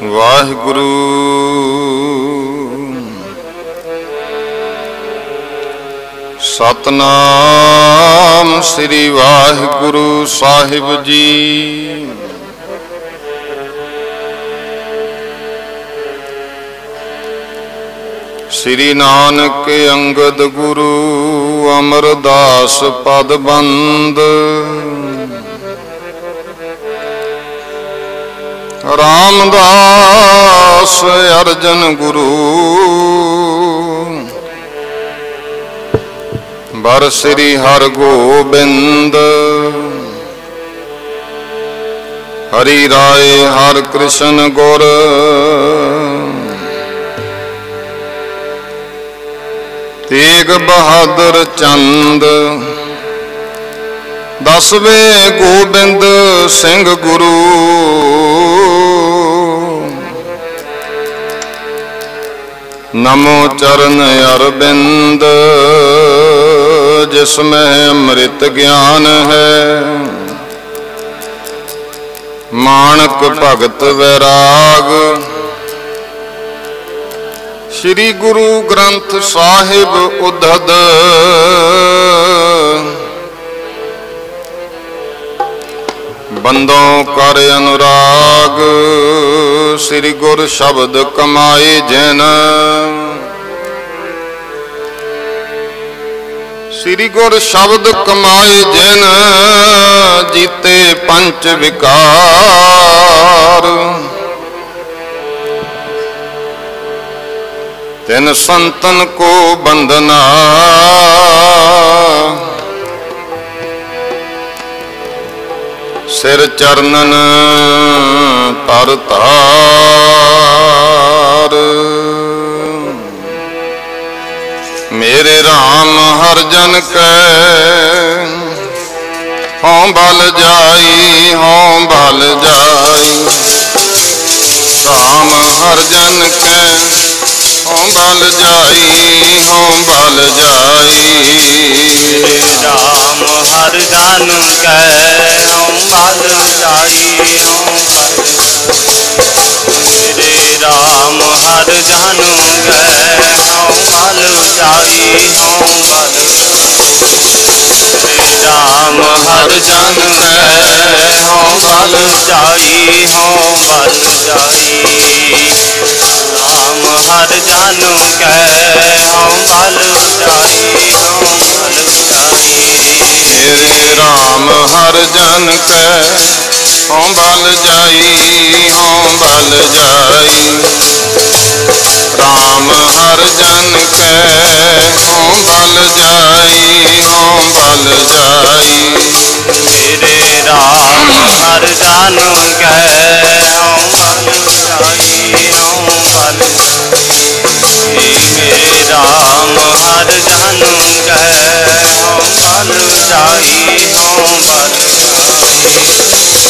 वाहिगुरु सतनाम श्री वाहिगुरु साहिब जी। श्री नानक अंगद गुरु अमरदास पद बंद। रामदास अर्जन गुरु बर श्री हर गोबिंद। हरि राय हर कृष्ण गुर तेग बहादुर चंद। दसवें गोबिंद सिंह गुरु नमो चरण अरविंद। जिसमें अमृत ज्ञान है माणक भगत वैराग। श्री गुरु ग्रंथ साहिब उद्धत बंदों कर अनुराग। श्री गुर शब्द कमाए जैन। श्री गुर शब्द कमाए जैन जीते पंच विकार। तिन संतन को बंदना सिर चरणन तर तार। मेरे राम हर जन के हों बल जाई हों बल जाई। राम हर जन के हों बल जाई हों बल जाई। राम हर जन के हों बल जाई हों बल। मेरे राम हर जन के हों बल जाई हों बल। मेरे राम हर जन के हों बल जाई हों बल जाई। राम हर जन के हों बल जाई हों बल जाई। मेरे राम हर जन के हों बल जाई हों बल जाई। राम हर जन के हों बल जाई हों बल जाई। मेरे राम हर जन के हों बल जाई हों बल जाई। मेरे राम हर जन के हों बल जाई हों बल जाई। मेरे राम हर जन के हों बल जाई हों बल जाई।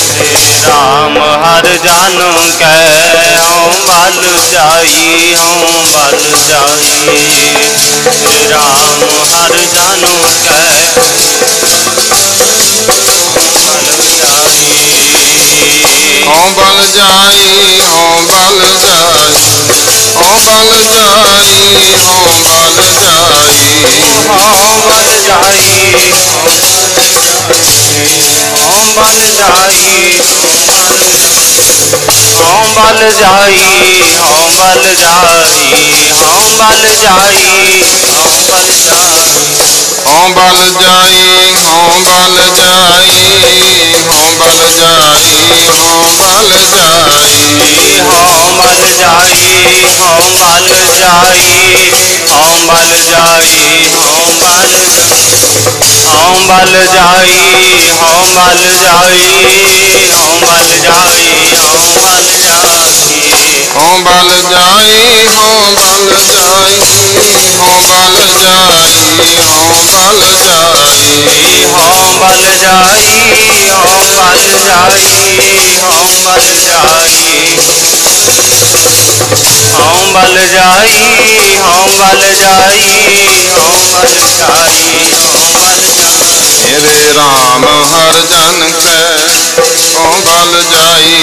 मेरे राम हर जन के हों बल जाई हों बल जाई हों बल जाई हों बल जाई। हों बल जाई हों बल जाई हों बल जाई हों बल जाई हों बल जाई हों बल जाई। हों बल जाई हों बल जाई हों बल जाई हों बल जाई। हों बल जाई हों बल जाई हों बल जाई हों बल हों बल जाई हों बल जाई हों बल जाई हों बल जाई। हों बल जाई हों बल जाई हों बल जाई हों बल जाई। हों बल जाई हों बल जाई हों बल जाई। हों बल जाई हों बल जाई हों बल जाई हों बल जाई। मेरे राम हर जन के हों बल जाई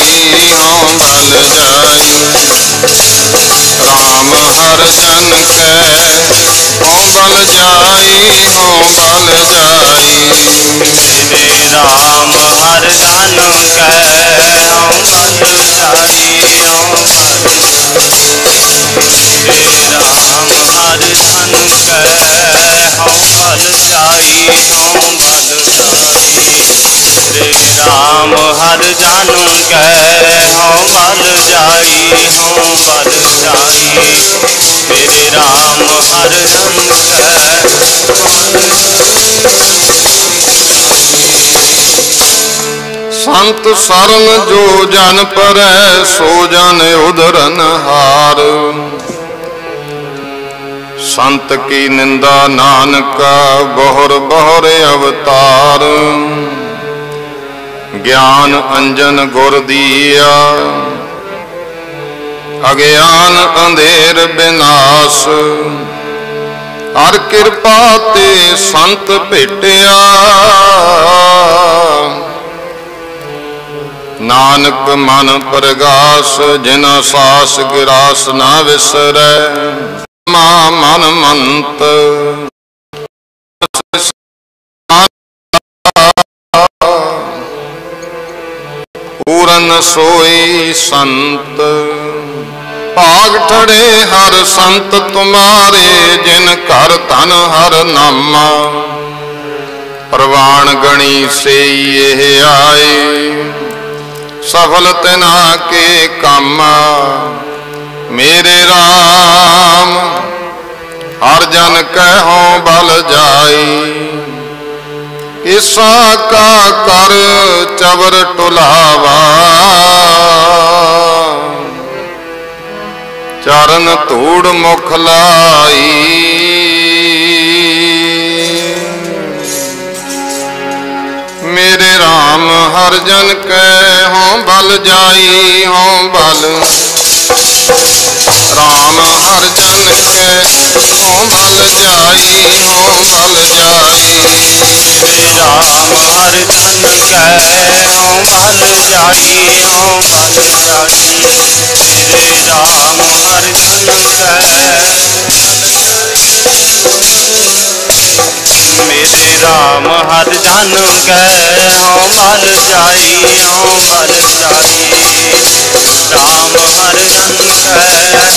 हों बल जाई। बल जाई। श्री राम हर जन कै हम बल जाई हम श्री राम हर जन कै हम बल जाई हम बल जाई। श्री राम हर जन कै हम बल जाई हम बल जाई। मेरे राम हर जन कै संत शरण जो जन परै सो जन उधरन हार। संत की निंदा नानका बहुर बहुर अवतार। ज्ञान अंजन गुर दिया अज्ञान अंधेर विनाश। हर कृपा ते संत भेटिया नानक मन प्रगास। जिना सास गिरास ना विसरै मन मंत। पूरन सोई संत भाग ठड़े हर संत तुम्हारे। जिन घर धन हर नामा प्रवान गणी से ये आए। सफल तिना के कामा मेरे राम हर जन कहो बल जाई। किसा का कर चवर टुलावा चरण धूड़ मुख लाई। मेरे राम हर जन कै हों बल जाई हों बल। राम हर जन कै हों बल जाई हों बल जाई। मेरे राम हर जन कै हों बल जाई हों बल जाई। मेरे राम हर जन कै मेरे राम हर जन कै हों बल जाई हों बल जाई। राम हर जन कै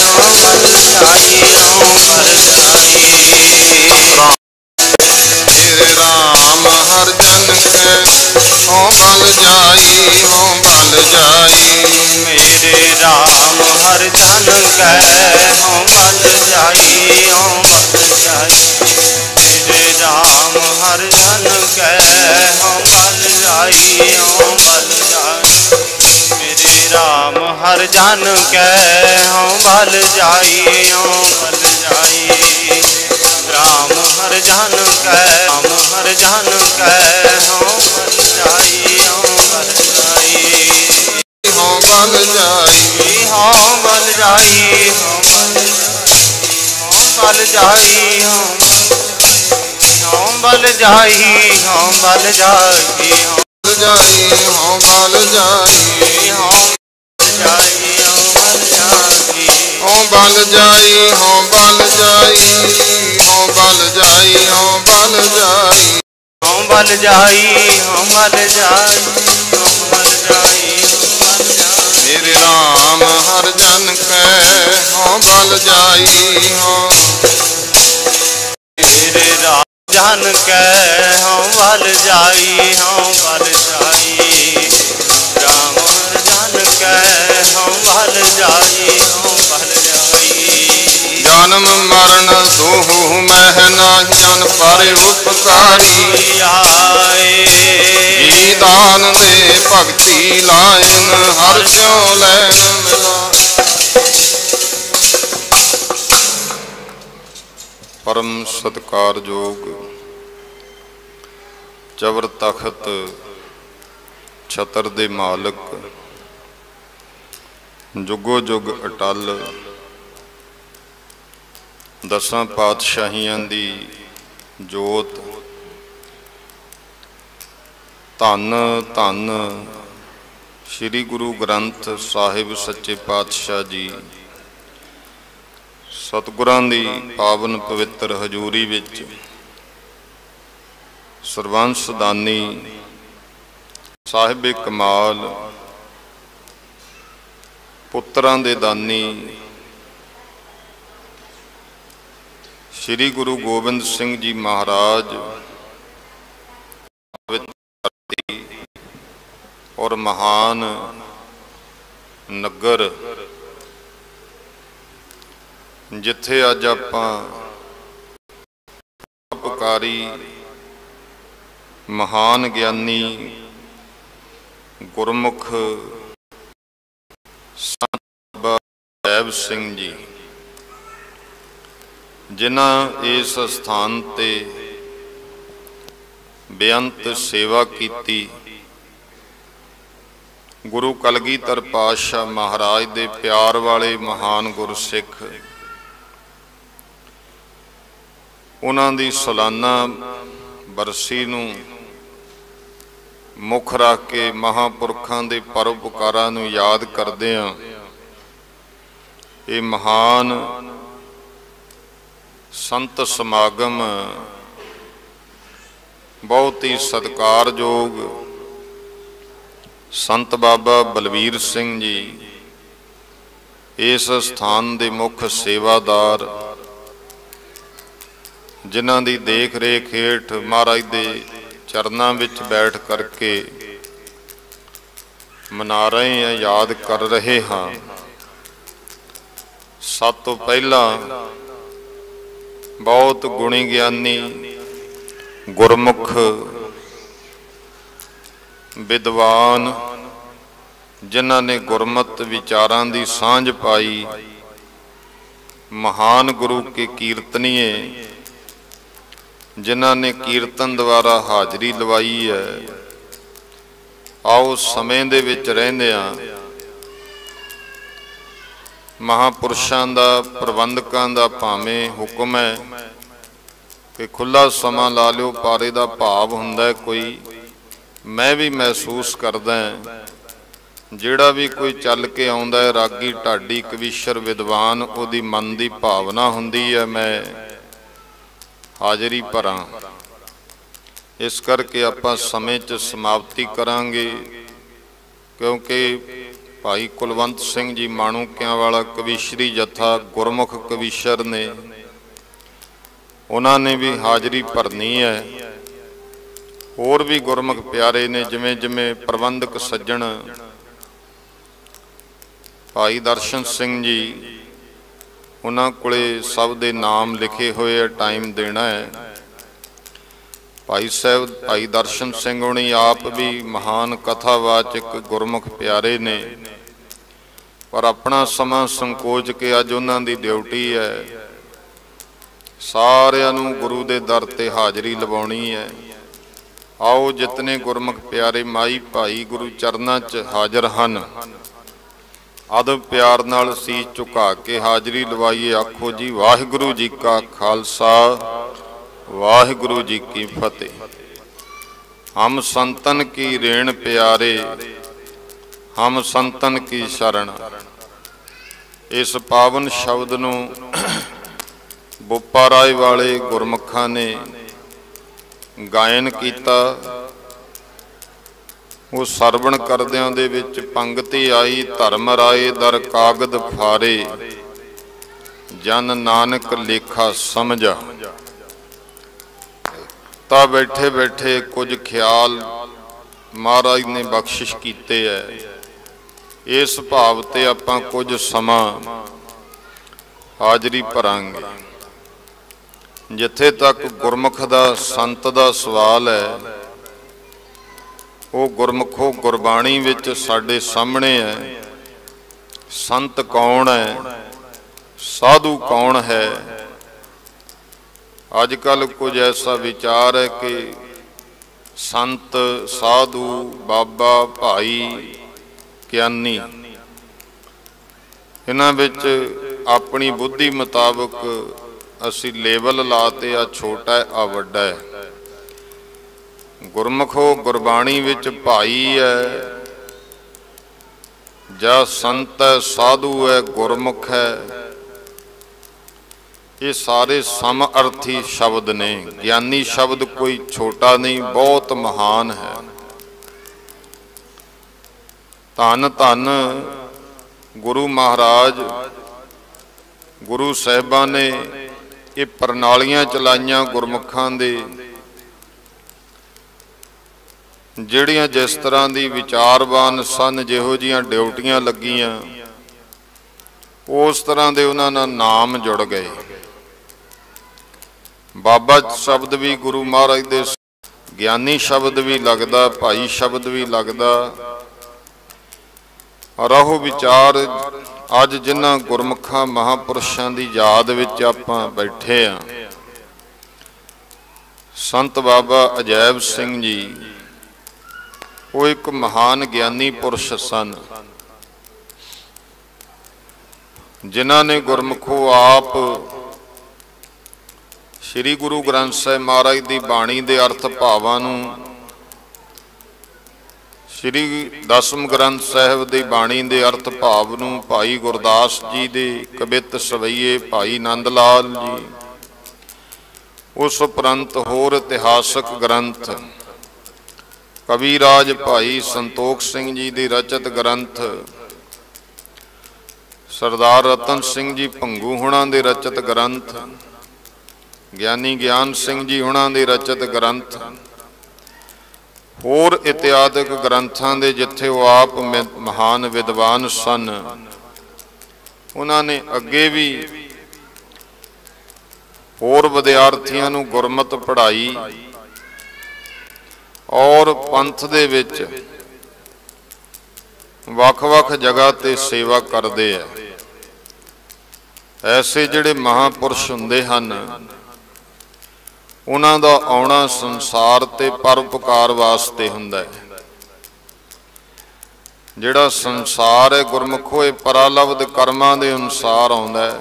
हों बल जाई हों बल जाई। मेरे राम हर जन कै हों बल जाई हों बल जाई। मेरे राम हर जन कै हों बल जाई हों बल जाई। मेरे राम हर जन कै हों बल जाई हों बल जाई। मेरे राम हर जन कै हों बल जाई हों बल जाई। राम हर जन कै राम हर जन कै हों बल जाई हों बल जाई। हों बल जाई हों बल जाई हों बल जाई हों बल जाई हों बल जाई हों जाई हों बल जाई हों जाई हों बल जाई हों बल जाई हों बल जाई हों बल जाई हों बल जाई। हों बल जाई हों बल जाई हों बल जाई हों बल जाई। मेरे राम हर जन कै हों बल जाई हों। मेरे राम जन कै हों बल जाई हों बल जाई। राम हर जन कै हों बल जाई हों बल जाई। जन्म मरण दोहु मह नाहियन पर उपकारी। आए जी दान दे भगति लायन हर स्यों लैन मिला। परम सत्कारयोग चवर तखत छतर दे मालक जुगो जुग अटल दसां पातशाहियां दी जोत धन धन श्री गुरु ग्रंथ साहिब सच्चे पातशाह जी सतगुरां दी पावन पवित्र हजूरी विच ਸਰਬੰਸ ਦਾਨੀ ਸਾਹਿਬ ਕਮਾਲ ਪੁੱਤਰਾਂ ਦੇ ਦਾਨੀ श्री गुरु गोबिंद सिंह जी महाराज और महान नगर जिथे अज आपां उपकारी महान ज्ञानी गुरमुख संत बाबा ਸਾਹਿਬ सिंह जी जिन्हां इस स्थान ते बेअंत सेवा कीती। गुरु कलगीधर पातशाह महाराज दे प्यार वाले महान गुरसिख उन्हां दी सालाना बरसी नूं मुख रख के महापुरखां दे परोपकारां नूं याद करदिआं ये महान संत समागम बहुत ही सत्कारयोग संत बाबा बलवीर सिंह जी इस स्थान के मुख सेवादार जिन्हां दी देख रेख हेठ महाराज दे चरनां विच बैठ करके मना रहे हैं, याद कर रहे हाँ। सब तो पहला बहुत गुणी ज्ञानी गुरमुख विद्वान जिन्हां ने गुरमत विचारां दी सांझ पाई, महान गुरु के कीर्तनीय जिन्हां ने कीर्तन द्वारा हाजरी लवाई है। आओ समय दे विच रहिंदिआं महापुरुषां दा प्रबंधकां दा भावें हुक्म है कि खुला समा ला लिओ, पारे दा भाव हुंदा है कोई मैं भी महसूस करदा जिहड़ा भी कोई चल के आउंदा है रागी ढाडी कविशर विद्वान उहदी मन दी भावना हुंदी है मैं हाजरी भरां। इस करके आपां समय च समाप्ति करांगे क्योंकि भाई कुलवंत सिंह जी माणूकियां वाला कविशरी जत्था गुरमुख कविशर ने उन्होंने भी हाजरी भरनी है। होर भी गुरमुख प्यारे ने जिमें जिमें प्रबंधक सज्जण भाई दर्शन सिंह जी उन्होंने कोले सब दे नाम लिखे हुए टाइम देना है। भाई साहब भाई दर्शन सिंह उन्हीं आप भी महान कथावाचक गुरमुख प्यारे ने पर अपना समा संकोच के अज उन्हां दी ड्यूटी है सारिआं नूं गुरु दे दर ते हाजरी लवाउणी है। आओ जितने गुरमुख प्यारे माई भाई गुरु चरनां च हाजर हन अदब प्यार नाल सीस झुका के हाजरी लवाइए। आखो जी वाहिगुरु जी का खालसा वाहिगुरु जी की फतेह। हम संतन की रेण प्यारे हम संतन की शरण। इस पावन शब्द नूं बोपा राय वाले गुरमुखां ने गायन किया। वो सरवण करदिआं दे विच पंगति आई धर्म राय दर कागद फारे जन नानक लेखा समझा। ता बैठे बैठे कुछ ख्याल महाराज ने बख्शिश कीते है। इस भाव ते आपां कुछ समा हाजरी भरांगे। जिथे तक गुरमुख दा संत दा सवाल है वो गुरमुखो गुरबाणी विच साडे सामने है। संत कौन है साधु कौन है। अजकल कुछ ऐसा विचार है कि संत साधु बाबा भाई ज्ञानी इन्हां विच अपनी बुद्धि मुताबिक असी लेवल लाते आ छोटा है आ वड्डा है। गुरमुखो गुरबाणी विच भाई है जा संत है साधु है गुरमुख है ये सारे समअर्थी शब्द ने। ज्ञानी शब्द कोई छोटा नहीं, बहुत महान है। धन धन गुरु महाराज गुरु साहिबां ने ये प्रणालियां चलाइयां गुरमुखां दे, ਜਿਹੜੀਆਂ जिस तरह की विचारवान सन, जिहो जिहियां ड्यूटियां लगियां उस तरह के उन्हां नाल नाम जुड़ गए। बाबा शब्द भी गुरु महाराज दे, ज्ञानी शब्द भी लगदा, भाई शब्द भी लगदा। रहो विचार अज जिन्हां गुरमुखां महापुरुषां की याद विच आपां बैठे आ। संत बाबा अजैब सिंह जी वो एक महान ज्ञानी पुरुष सन, जिन्हां ने गुरमुखो आप श्री गुरु ग्रंथ साहिब महाराज की बाणी के अर्थ भावां नूं, श्री दसम ग्रंथ साहिब की बाणी के अर्थ भाव नूं भाई गुरदास जी के कवित सवैये भाई नंद लाल जी, उस उपरंत होर इतिहासक ग्रंथ कविराज भाई संतोख सिंह जी के रचित ग्रंथ, सरदार रतन सिंह जी भंगू हुणां दे रचित ग्रंथ, ज्ञानी ज्ञान सिंह जी हुणां दे रचित ग्रंथ, होर इत्यादि ग्रंथां दे जिथे वो आप महान विद्वान सन, उन्होंने अगे भी होर विद्यार्थियों नूं गुरमत पढ़ाई और पंथ दे विच वख-वख जगह ते सेवा करते हैं। ऐसे जिहड़े महापुरुष हुंदे हन, उन्हां दा आउणा संसार ते परोपकार वास्ते हुंदा है। जिहड़ा संसार है गुरमुखो ये परालब्ध कर्मां दे अनुसार आउंदा है।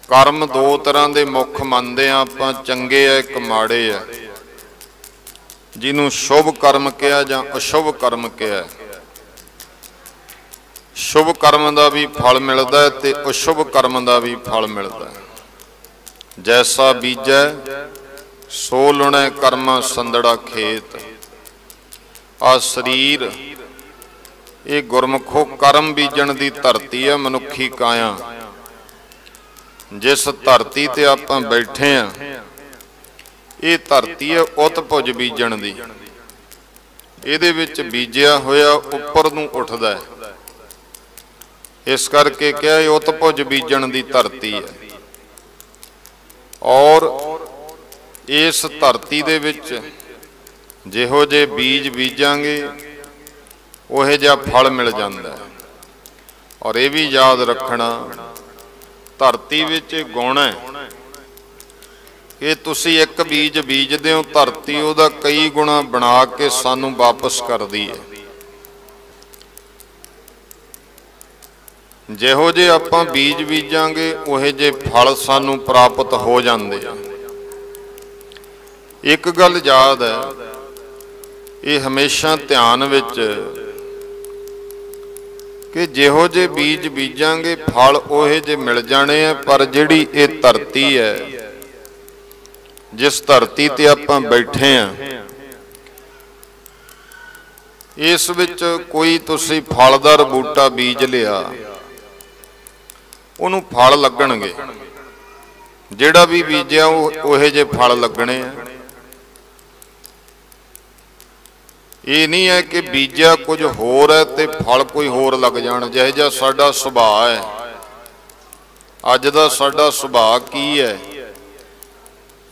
कर्म दो तरह के मुख मनते हैं आपां, चंगे है एक माड़े है। जिन्हों शुभ कर्म कहा जां अशुभ कर्म कहा। शुभ कर्म का भी फल मिलता है ते अशुभ कर्म का भी फल मिलता है। जैसा बीजै सो लुणै कर्मा संदड़ा खेत। आ शरीर ये गुरमुखो कर्म बीजण की धरती है, मनुखी काया। जिस धरती ते आपां बैठे हैं ये धरती है उत्पुज बीजण दी। इहदे विच बीजिया होया उपर नूं उठदा है, इस करके क्या ये उत्पुज बीजण दी धरती है। और इस धरती दे विच जिहो जे बीज बीजांगे उहे जिहा फल मिल जांदा है। और ये भी याद रखना धरती विच गुण है कि तुसी एक बीज बीजदे हो, धरती उहदा कई गुणा बना के सानू वापस करदी है। जिहो जे आपां बीज बीजांगे उहे जे फल सानू प्राप्त हो जांदे आ। एक गल याद है, ये हमेशा ध्यान विच कि जिहो जे बीज बीजांगे फल उहे जे मिल जाने हैं। पर जिहड़ी ये धरती है, जिस धरती ते आपां बैठे हैं, इस विच कोई तुसी फलदार बूटा बीज लिया, उन्होंने फल लगणगे। जिहड़ा भी बीजिया उहे जे फल लगने हैं। ये नहीं है कि बीजिया कुछ होर है ते फल कोई होर लग जाण। जिहो जिहा साडा सुभाअ है, अज दा साडा सुभाअ की है।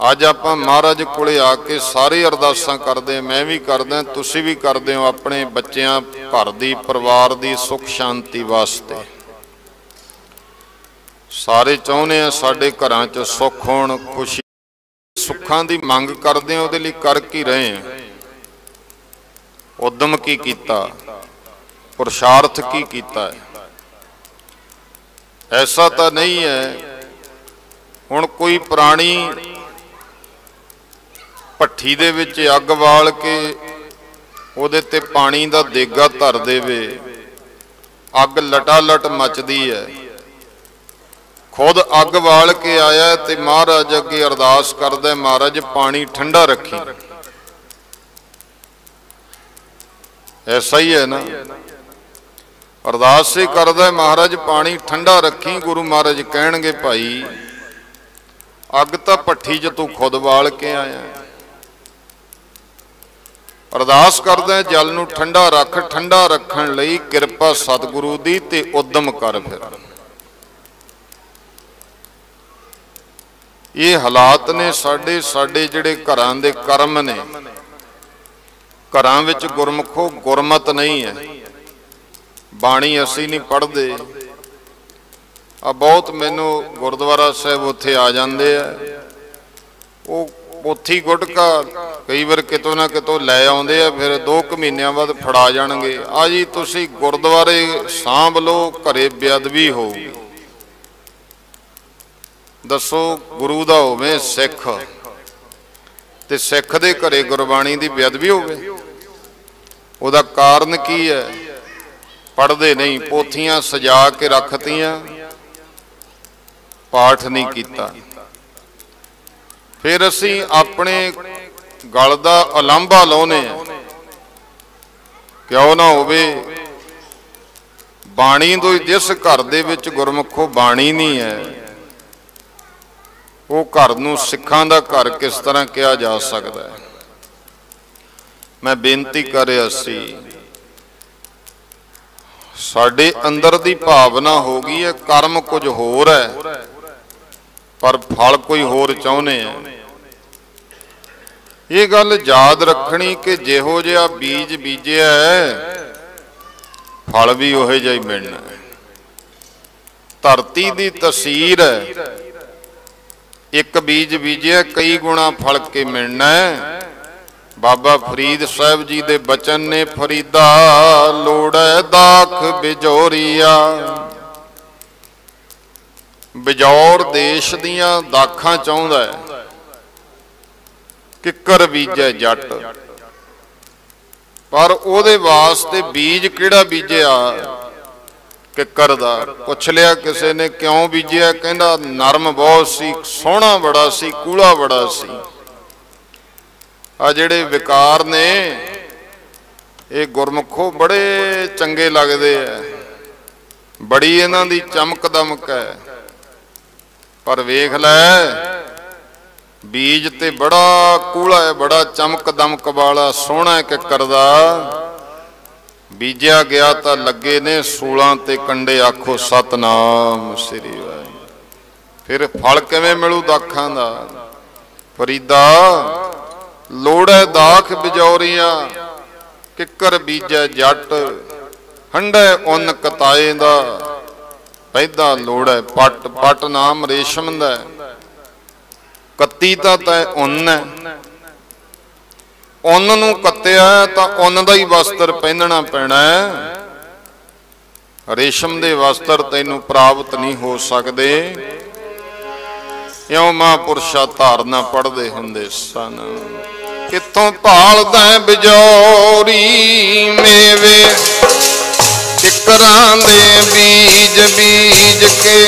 अज आपां महाराज कोले आके सारे अरदासां करदे, मैं भी करदा, तुसीं भी करदे हो अपने बच्चियां घर दी परिवार दी सुख शांति वास्ते। सारे चाहुंदे आ साडे घरां च सुख होण, खुशी। सुखां दी मंग करदे हो, उहदे लई कर की रहे हैं। उद्यम की कीता, पुरुषार्थ की कीता है। ऐसा तो नहीं है हुण कोई प्राणी भट्ठी दे विच अग वाल के उहदे ते पानी दा देगा धर देवे, अग लटालट मचदी है, खुद अग बाल के आया ते महाराज अगे अरदास करदा, महाराज पानी ठंडा रखी। ऐसा ही है ना, अरदास ही करदा महाराज पानी ठंडा रखी। गुरु महाराज कहणगे भाई अग तां भट्ठी च तू खुद बाल के आया। अरदास करदा जल नूं ठंडा रख, ठंडा रखण लई किरपा सतगुरु दी ते उद्यम कर। फिर ये हालात ने साडे साडे जिहड़े घरां दे कर्म ने, घरां विच गुरमुखो गुरमत नहीं है, बाणी असी नहीं पढ़ते। आ बहुत मैनू गुरुद्वारा साहब उत्थे आ जाते हैं, वो पोथी गुटका कई बार कितों ना कितों लै आउंदे आ, फिर 2 महीनों बाद फड़ा जाणगे। आ जी तुसी गुरुद्वारे सांभ लो, घरे बेअदबी होगी। दसो गुरु दा होवे सिख ते सिख दे घरे गुरबाणी दी बेअदबी होवे, उहदा कारण की है? पढ़ते नहीं, पोथियां सजा के रखतियां, पाठ नहीं किया। फिर असी अपने गल दा अलांभा लाउने, क्यों ना होवे बाणी तो जिस घर दे विच गुरमुखो बाणी नहीं है, वो घर नूं सिखां दा घर किस तरह कहा जा सकता है। मैं बेनती कर रहा सी, साडे अंदर दी भावना हो गई है कर्म कुछ होर है पर फल कोई होर चाहुंदे हैं। ये गल याद रखनी कि जिहो जिहा बीज बीजिया है फल भी उहे जिहा ही मिलना है। धरती दी तसीर है, एक बीज बीजिया कई गुणा फल के मिलना है। बाबा फरीद साहब जी दे बचन ने, फरीदा लोड़ै दाख बिजोरिया। बिजौर देश दियां दाखां चाहुंदा है, किकर बीजे जट, पर ओदे वास्ते बीज किहड़ा बीजिया? किकर दा। पुछ लिया किसी ने क्यों बीजिया? कहंदा नरम बहुत सी, सोहना बड़ा सी, कूड़ा बड़ा सी। आ जिहड़े विकार ने ये गुरमुखो बड़े चंगे लगते हैं, बड़ी इन्हां दी चमक दमक है, पर वेख लै बीज ते बड़ा कूड़ा है, बड़ा चमक दमक वाला सोहना किकर दा। बीजिया गया तो लगे ने 16 ते कंडे, आखो सतनाम श्री वाहिगुरू। फिर फल किवें मिलू दाखां दा? फरीदा लोड़ै दाख बिजौरिया, किकर बीजै जट, हंडै उन कताए दा। पैदा लोड़ै पट, पट नाम रेशम दा, कत्ती तां तै उन है। उन नूं कत्तिया तां उन दा ही वस्त्र पहनना पैना है। रेशम दे वस्त्र तैनूं प्राप्त नहीं हो सकदे। इउं महापुरुषा धारना पढ़दे हुंदे सन। कित्थों भालदा बिजौरी मेवे, किकरां दे बीज बीज के।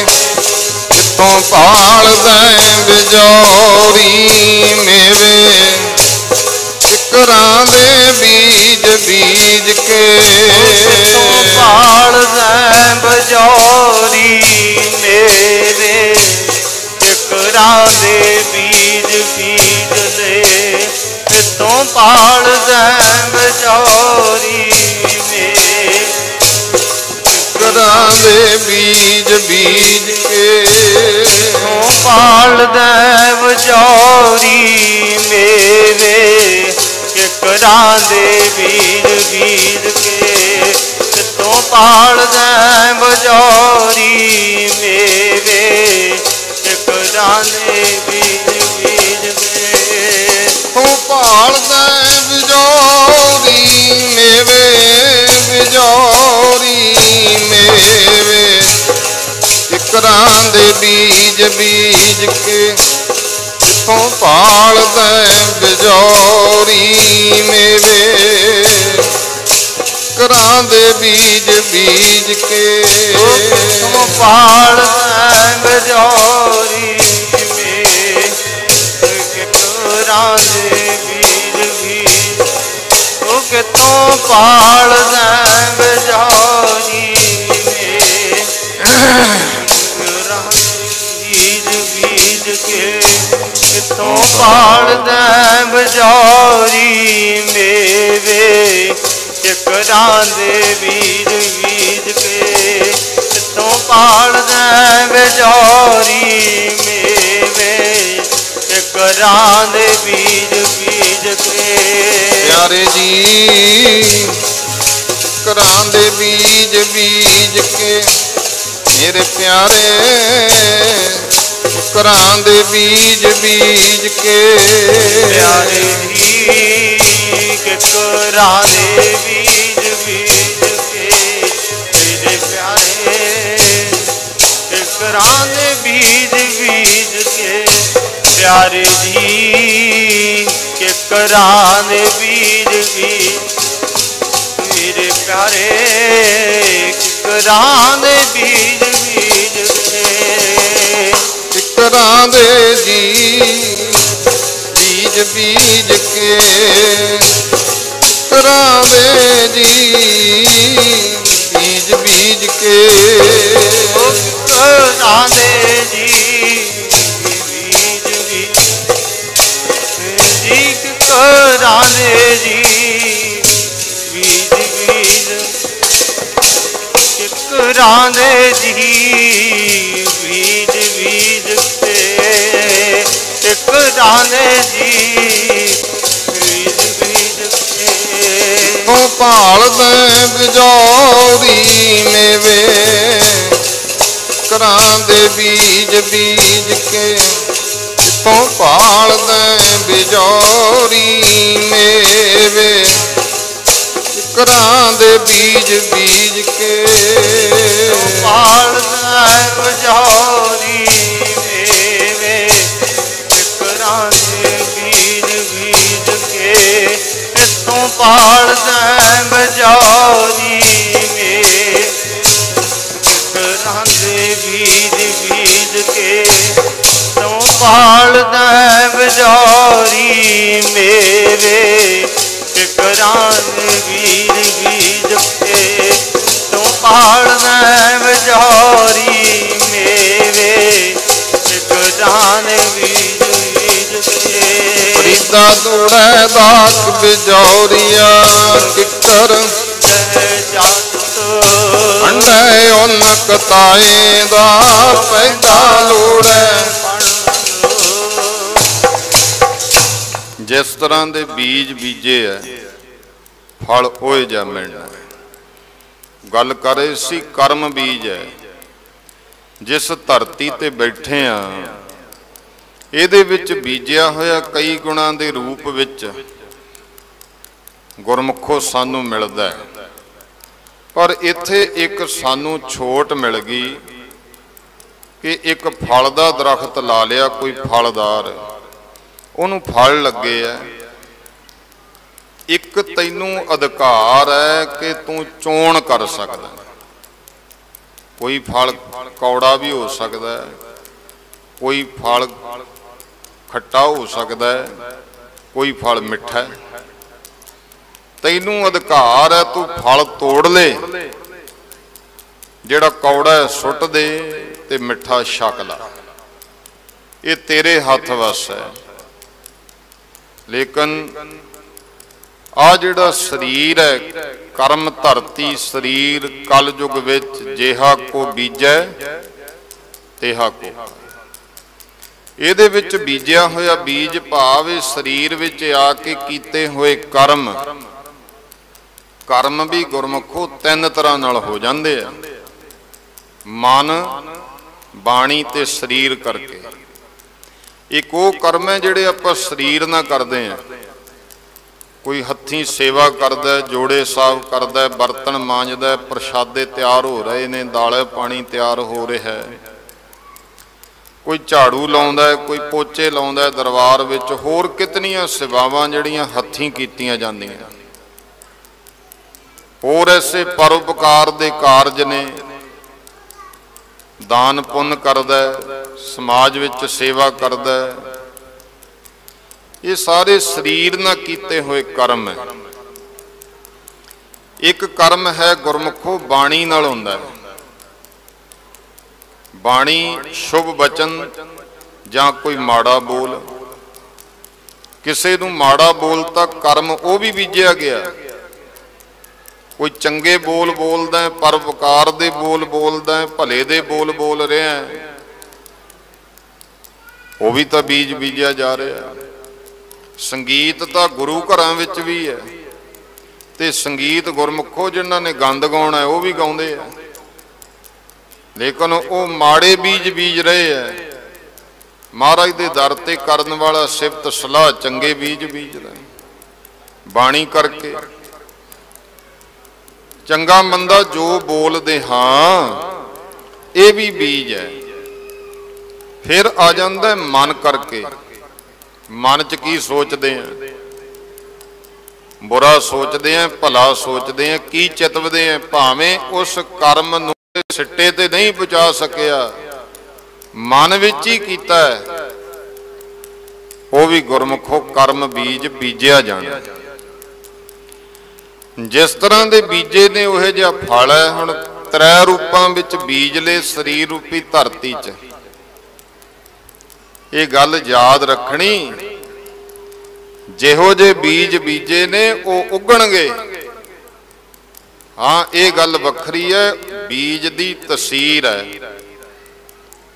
कित्थों भालदा बिजौरी मेवे, किकरां दे बीज बीज के। कित्थों भालदा बिजौरी मेवे, किकरां दे बीज बीज ले। कित्थों भालदा बिजौरी मेवे, किकरां दे बीज बीज के। कित्थों भालदा बिजौरी मेवे, किकरां दे बीज बीज के। कित्थों भालदा बिजौरी मेवे, किकरां दे बीज बीज के। तू भालदा बिजौरी मेवे, बिजौरी मेवे, किकरां दे बीज बीज के। कित्थों भालदा बिजौरी मेवे, किकरां दे बीज बीज के। कित्थों भालदा बजौरी में कितों दे वीर वीर ओ कितों पाल दे बजौरी बीज के कितों पाल दे बजौरी मेवे चकरा दे बीज बीज के कितों पाल दे बजौरी मेवे चकरा दे बीज बीज के प्यारे जी चकरा दे बीज बीज के मेरे प्यारे चकरां दे बीज बीज के प्यारे जी चकरां दे बीज बीज के मेरे प्यारे चकरां दे बीज बीज के प्यारे जी चकरां दे बीज बीज मेरे प्यारे चकरां दे बीज बीज के चकरां दे जी बीज बीज के चकरां दे जी बीज बीज के चकरां दे जी बीज बीज जी चकरां दे जी बीज बीज चकरां दे जी बीज बीज के चकरां दे जी बीज बीज के तो भाल दे बजौरी मेवे चकरां दे बीज बीज के तो भाल दे बजौरी मेवे चकरां दे बीज बीज के पाल दे बजौरी मेवे चकरां दे बीज बीज के इतों पाल दे बजौरी में चकरां दे बीज बीज के इतों पाल दे बजौरी मेवे चकरां दे बीज बीज के तूं पाल दे बजौरी मेवे चकरां दे बीज बीज के फरीदा दौड़े दाख बजौरिया किकर अंडे उनक ताए दा पैदा लोड़े जिस तरह के बीज बीजे है फल ओए जा मिलना। गल कर रहे सी कर्म बीज है जिस धरती ते बैठे आ ਇਹਦੇ ਵਿੱਚ ਬੀਜਿਆ ਹੋਇਆ ਕਈ ਗੁਣਾਂ ਦੇ ਰੂਪ ਵਿੱਚ ਗੁਰਮੁਖੋ ਸਾਨੂੰ ਮਿਲਦਾ ਹੈ। ਪਰ ਇੱਥੇ ਇੱਕ ਸਾਨੂੰ ਛੋਟ ਮਿਲ ਗਈ ਕਿ ਇੱਕ ਫਲ ਦਾ ਦਰਖਤ ਲਾ ਲਿਆ ਕੋਈ ਫਲਦਾਰ, ਉਹਨੂੰ ਫਲ ਲੱਗੇ ਆ, ਇੱਕ ਤੈਨੂੰ ਅਧਿਕਾਰ ਹੈ ਕਿ ਤੂੰ ਚੋਣ ਕਰ ਸਕਦਾ। ਕੋਈ ਫਲ ਕੌੜਾ ਵੀ ਹੋ ਸਕਦਾ ਹੈ, ਕੋਈ ਫਲ ਖੱਟਾ ਹੋ ਸਕਦਾ ਹੈ, ਕੋਈ ਫਲ ਮਿੱਠਾ ਹੈ। ਤੈਨੂੰ ਅਧਿਕਾਰ ਹੈ ਤੂੰ ਫਲ ਤੋੜ ਲੈ, ਜਿਹੜਾ ਕੌੜਾ ਹੈ ਸੁੱਟ ਦੇ ਤੇ ਮਿੱਠਾ ਛਕ ਲਾ, ਇਹ ਤੇਰੇ ਹੱਥ ਵਸ ਹੈ। ਲੇਕਿਨ ਆ ਜਿਹੜਾ ਸਰੀਰ ਹੈ ਕਰਮ ਧਰਤੀ ਸਰੀਰ ਕਲਯੁਗ ਵਿੱਚ ਜਿਹਾ ਕੋ ਬੀਜੈ ਤੇਹਾ ਕੋ, ਇਹਦੇ ਵਿੱਚ ਬੀਜਿਆ ਹੋਇਆ ਬੀਜ ਭਾਵ ਇਹ ਸਰੀਰ ਵਿੱਚ ਆ ਕੇ ਕੀਤੇ ਹੋਏ ਕਰਮ, ਕਰਮ ਵੀ ਗੁਰਮੁਖੋ ਤਿੰਨ ਤਰ੍ਹਾਂ ਨਾਲ ਹੋ ਜਾਂਦੇ ਆ, ਮਨ ਬਾਣੀ ਤੇ ਸਰੀਰ ਕਰਕੇ। ਇੱਕ ਉਹ ਕਰਮ ਹੈ ਜਿਹੜੇ ਆਪਾਂ ਸਰੀਰ ਨਾਲ ਕਰਦੇ ਆ, ਕੋਈ ਹੱਥੀਂ ਸੇਵਾ ਕਰਦਾ, ਜੋੜੇ ਸਾਫ਼ ਕਰਦਾ, ਬਰਤਨ ਮਾਂਜਦਾ, ਪ੍ਰਸ਼ਾਦੇ ਤਿਆਰ ਹੋ ਰਹੇ ਨੇ, ਦਾਲ ਪਾਣੀ ਤਿਆਰ ਹੋ ਰਿਹਾ ਹੈ, ਕੋਈ ਝਾੜੂ ਲਾਉਂਦਾ, ਕੋਈ ਪੋਚੇ ਲਾਉਂਦਾ ਦਰਬਾਰ ਵਿੱਚ, ਹੋਰ ਕਿਤਨੀਆਂ ਸੇਵਾਵਾਂ ਜਿਹੜੀਆਂ ਹੱਥੀਂ ਕੀਤੀਆਂ ਜਾਂਦੀਆਂ। ਹੋਰ ਐਸੇ ਪਰਉਪਕਾਰ ਦੇ ਕਾਰਜ ਨੇ दान पुण्य करदा है, समाज विच सेवा करदा है। ये सारे शरीर नाल कीते हुए कर्म है। एक कर्म है गुरमुखो बाणी नाल हुंदा है। बाणी शुभ बचन जां कोई माड़ा बोल, किसी नूं माड़ा बोलता कर्म वो भी बीजिया गया। कोई चंगे बोल बोलदा है, परोपकार दे बोल बोलदा है, भले दे बोल बोल रहा है, वो भी तो बीज बीजिया जा रहा है। संगीत तो गुरु घरां विच भी है, ते संगीत गुरमुखो जिन्हां ने गंद गाउणा है वो भी गाउंदे है, लेकिन वो माड़े बीज बीज रहे हैं। महाराज दे दर ते करन वाला सिफत सलाह चंगे बीज बीज रहे। बाणी करके चंगा मंदा जो बोलदे हाँ ये भी बीज है। फिर आ जांदा है मन करके। मन च की सोचते हैं, बुरा सोचते हैं, भला सोचते हैं, की चितवते हैं। भावें उस कर्म नूं सिट्टे ते नहीं पहुंचा सकिया, मन विच ही कीता है, वो भी गुरमुखो कर्म बीज बीजिया जाना। जिस तरह के बीजे ने उहे जिहा फल है। हुण त्रै रूपां विच बीज ले शरीर रूपी धरती च। ये गल याद रखनी, जिहो जे बीज बीजे ने वो उगणगे। हाँ ये गल वखरी है, बीज दी तसीर है।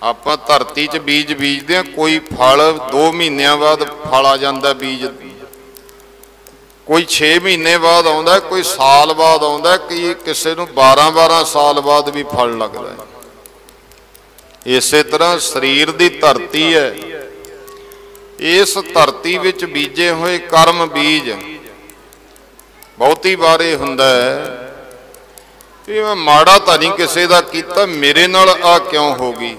आपां धरती च बीज बीजदे हां, कोई फल 2 महीनों बाद फल आ जांदा बीज, कोई 6 महीने बाद आउंदा, कोई साल बाद आउंदा, कि किसी नूं 12-12 साल बाद भी फल लगदा है। इसे तरह शरीर दी धरती है, इस धरती विच बीजे हुए कर्म बीज बहुती बारे हुंदा है कि मैं माड़ा तां नहीं किसी दा कीता, मेरे नाल आ क्यों हो गई।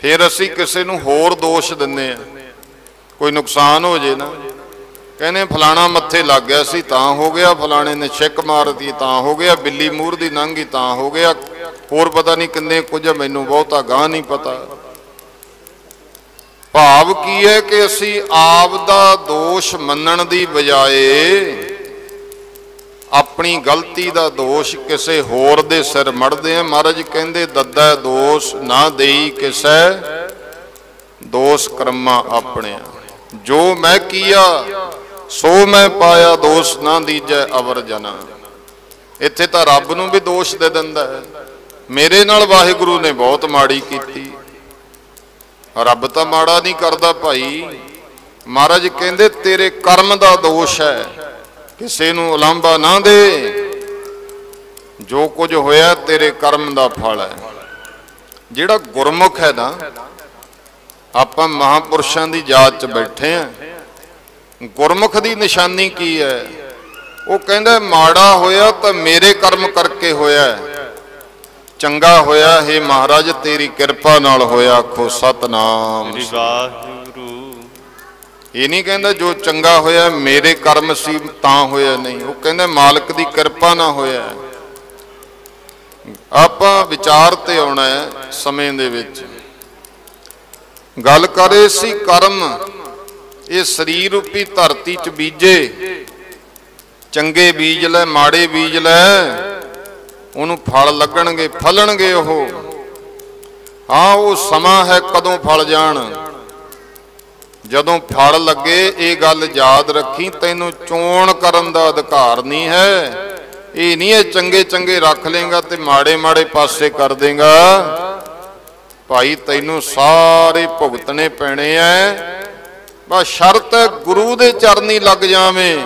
फिर असी किसी नूं होर दोष दिंदे आ, कोई नुकसान हो जे ना, कहने फलाना मत्थे लग गया सी तां हो गया, फलाने ने छिक मार दी तां हो गया, बिल्ली मूर दी लंघ गई तां हो गया, होर पता नहीं किन्ने कुछ, मैनूं बहुता गाह नहीं पता। भाव की है कि असी आप दा दोष मनण दी बजाए अपनी गलती दा दोष किसे होर दे सिर मढ़दे हैं। महाराज कहंदे दद्दा दोष ना देई किसै, दोष कर्मा अपने। जो मैं किया सो मैं पाया, दोष ना दीजै अवर जना। इत्थे तां रब नूं भी दोष दे दिंदा है, मेरे नाल वाहिगुरू ने बहुत माड़ी कीती। रब तां माड़ा नहीं करदा भाई। महाराज कहंदे तेरे कर्म दा दोष है, किसी नूं उलांभा ना दे। जो कुछ होया तेरे कर्म दा फल है। जिहड़ा गुरमुख है ना, आपां महापुरुषां दी जात च बैठे हैं। गुरमुख दी निशानी की है? वो कहंदा माड़ा होया तां मेरे कर्म करके होया है, चंगा होया हे महाराज तेरी कृपा नाल होया। आखो सतनाम। ये नहीं कहंदा जो चंगा होया मेरे कर्म सी तां होया, नहीं। वो कहंदा मालिक दी कृपा ना होया। आपां विचार ते आउणा है समय दे विच। गल करे सी कर्म, ये शरीर रूपी धरती च बीजे। चंगे बीज लै माड़े बीज लै, उन्होंने फल लगणगे फलणगे। ओह हाँ वो समा है कदों फल जाण। जदों फल लगे ये गल याद रखी, तैनूं चोण करन दा अधिकार नहीं है। ये नहीं है चंगे चंगे रख लेगा ते माड़े माड़े पासे कर देगा। भाई तैनूं सारे भुगतने पैणे है। बस शर्त है गुरु दे चरनी लग जावें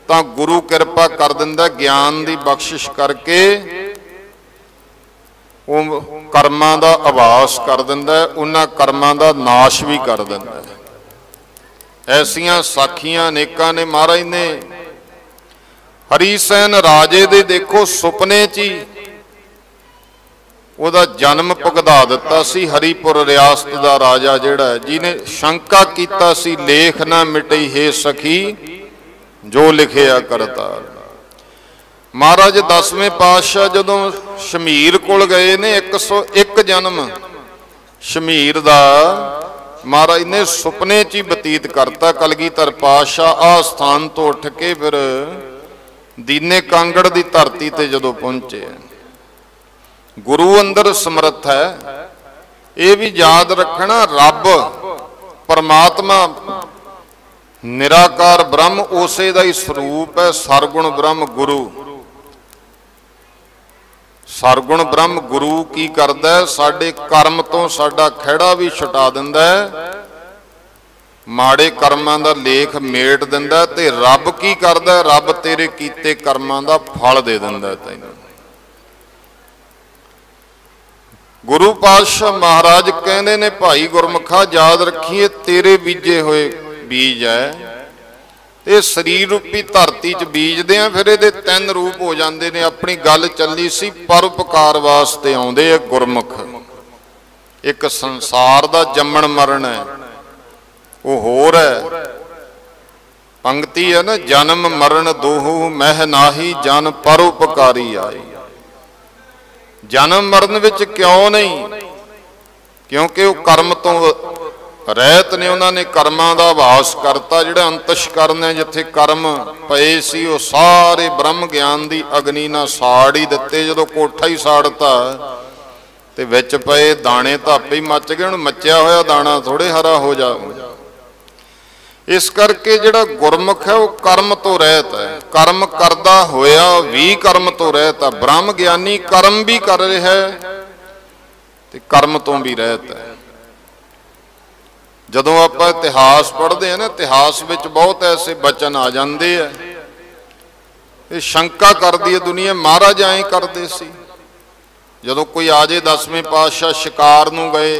तां गुरु कृपा कर दिंदा, ज्ञान दी बख्शिश करके वो कर्मां दा आभास कर दिंदा, उन्हां कर्मां दा नाश भी कर दिंदा। ऐसियां साखियां अनेकां ने महाराज ने। हरी सैन राजे दे देखो सुपने च ही ਉਹਦਾ जन्म भुगता दिता सी। हरीपुर रियासत का राजा जिहड़ा जिन्हें शंका कीता सी, लेख ना मिटई हे सखी जो लिखिया करता। महाराज 10वें पातशाह जदों शमीर कोल गए ने 101 जन्म शमीर दा महाराज ने सुपने च ही बतीत करता। कलगीधर पातशाह आ स्थान तो उठ के फिर दीने कांगड़ की धरती ते जदों पहुंचे, गुरु अंदर समर्थ है। ये भी याद रखना, रब परमात्मा निराकार ब्रह्म उसे दा ही स्वरूप है। सरगुण ब्रह्म गुरु, सरगुण ब्रह्म गुरु की करदा है? साडे कर्म तो साडा खैड़ा भी छुटा दिंदा है, माड़े कर्मां दा लेख मेट दिंदा। ते रब की करदा है? रब तेरे कीते कर्मां दा फल दे दिंदा तैनूं। गुरु पातशाह महाराज कहंदे ने, भाई गुरमुखा याद रखिए तेरे बीजे होए बीज है, ये शरीर रूपी धरती च बीजदे आ, फिर ये 3 रूप हो जाते ने। अपनी गल चली सी, परोपकार वास्ते आउंदे आ गुरमुख। एक संसार दा जम्मण मरण है, वो होर है। पंक्ति है ना, जन्म मरण दोहू मह नाही जन परोपकारी आई। जन्म मरण विच क्यों नहीं? क्योंकि वो कर्म तो रहत ने, उन्होंने कर्मां दा आभास करता। जिहड़ा अंतशकरण है, जिथे कर्म पए सी, वो सारे ब्रह्म ज्ञान की अग्नि नाल साड़ ही दिते। जदों कोठा ही साड़ता ते विच पए दाणे धापे ही मच गए। हुण मच्चिया होया दाणा थोड़े हरा हो जाए। इस करके जिहड़ा गुरमुख है वो कर्म तो रहत है, कर्म करदा होया भी कर्म तो रहत है। ब्रह्म ज्ञानी कर्म भी कर रहा है ते कर्म तो भी रहत है। जदों आप इतिहास पढ़ते हैं ना, इतिहास में बहुत ऐसे बचन आ जाते हैं, ये शंका करती है दुनिया, महाराज ऐ करते सी। जदों कोई आ जाए 10वें पातशाह शिकार नूं गए,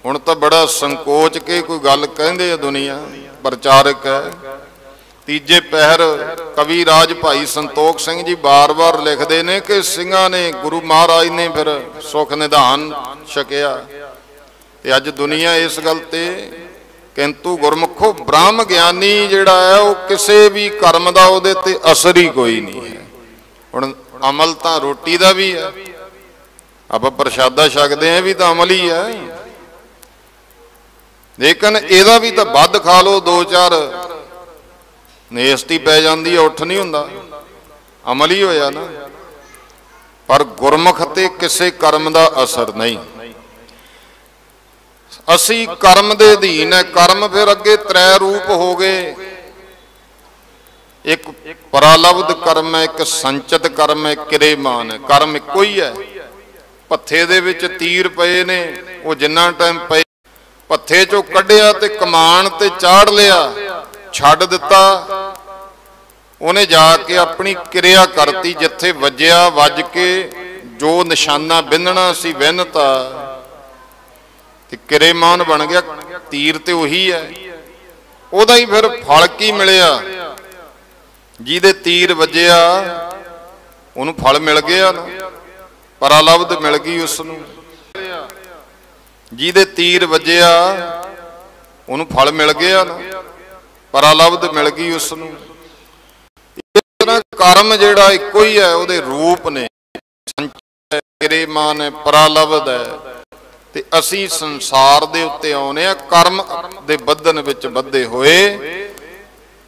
हुण तां बड़ा संकोच के कोई गल कहंदे आ दुनिया, प्रचारक है। तीजे पहर कवि राज भाई संतोख सिंह जी बार बार लिखते ने कि सिंघां ने गुरु महाराज ने फिर सुख निधान छकिया। अज दुनिया इस गल ते, किंतु गुरमुखो ब्रह्म ज्ञानी जिहड़ा है वो किसी भी कर्म का उहदे ते असर ही कोई नहीं है। हुण अमल तां रोटी का भी है, आप प्रशादा छकते हैं भी तो अमल ही है, लेकिन इहदा भी तो वध खा लो, 2-4 नेस्ती पै जाती है, उठ नहीं हुंदा, अमल ही होया ना। पर गुरमुख ते किसी कर्म का असर नहीं। असी कर्म दे अधीन है। कर्म फिर अगे 3 रूप हो गए, एक परालब्ध कर्म है, एक संचित कर्म है, किरेमान है। कर्म इको ही है। पत्थे दे विच तीर पए ने, वो जिन्ना टाइम पए पत्थे चों कढ़िया ते कमान ते चाड़ लिया, छड्ड दिता, उन्हें जाके अपनी क्रिया करती। जिथे वजया वज के जो निशाना बिन्हना सी बिन्हता, किरेमान बन गया। तीर ते उही है, उहदा ही फिर फल की मिलिया। जिहदे तीर वजया उहनूं फल मिल गया ना, परालब्ध मिल गई उसनूं। जिहदे तीर वजया उहनूं फल मिल गया ना, परालब्ध मिल गई उसनूं। इस तरह कर्म जिहड़ा इक्को ही है, उहदे रूप ने, संचित है, किरेमान है, परालब्ध है। ते असी संसार दे उत्ते आउणे आ कर्म दे बंधन विच बंधे होए।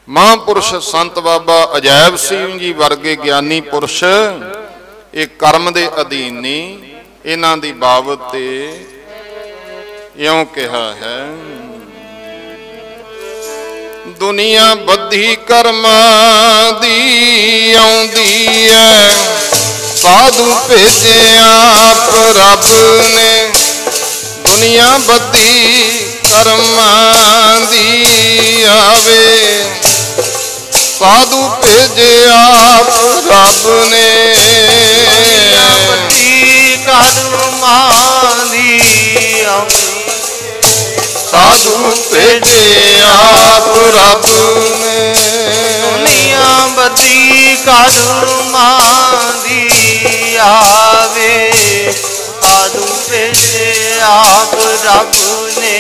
महापुरुष संत बाबा अजैब सिंह जी वर्गे ज्ञानी पुरुष ये कर्म दे अधीन नहीं। इन्हां दी बाबत ते इउं कहा है, दुनिया बद्धी कर्मां दी आउंदी है, साधु भेजे आप रब ने। दुनिया बद्धी कर्मां दी आवे, साधु भेजे आप रब ने। दुनिया बद्धी कर्मां दी आवे, साधु भेजे आप रब ने। दुनिया बद्धी कर्मां दी आवे, साधु भेजे आप रब ने।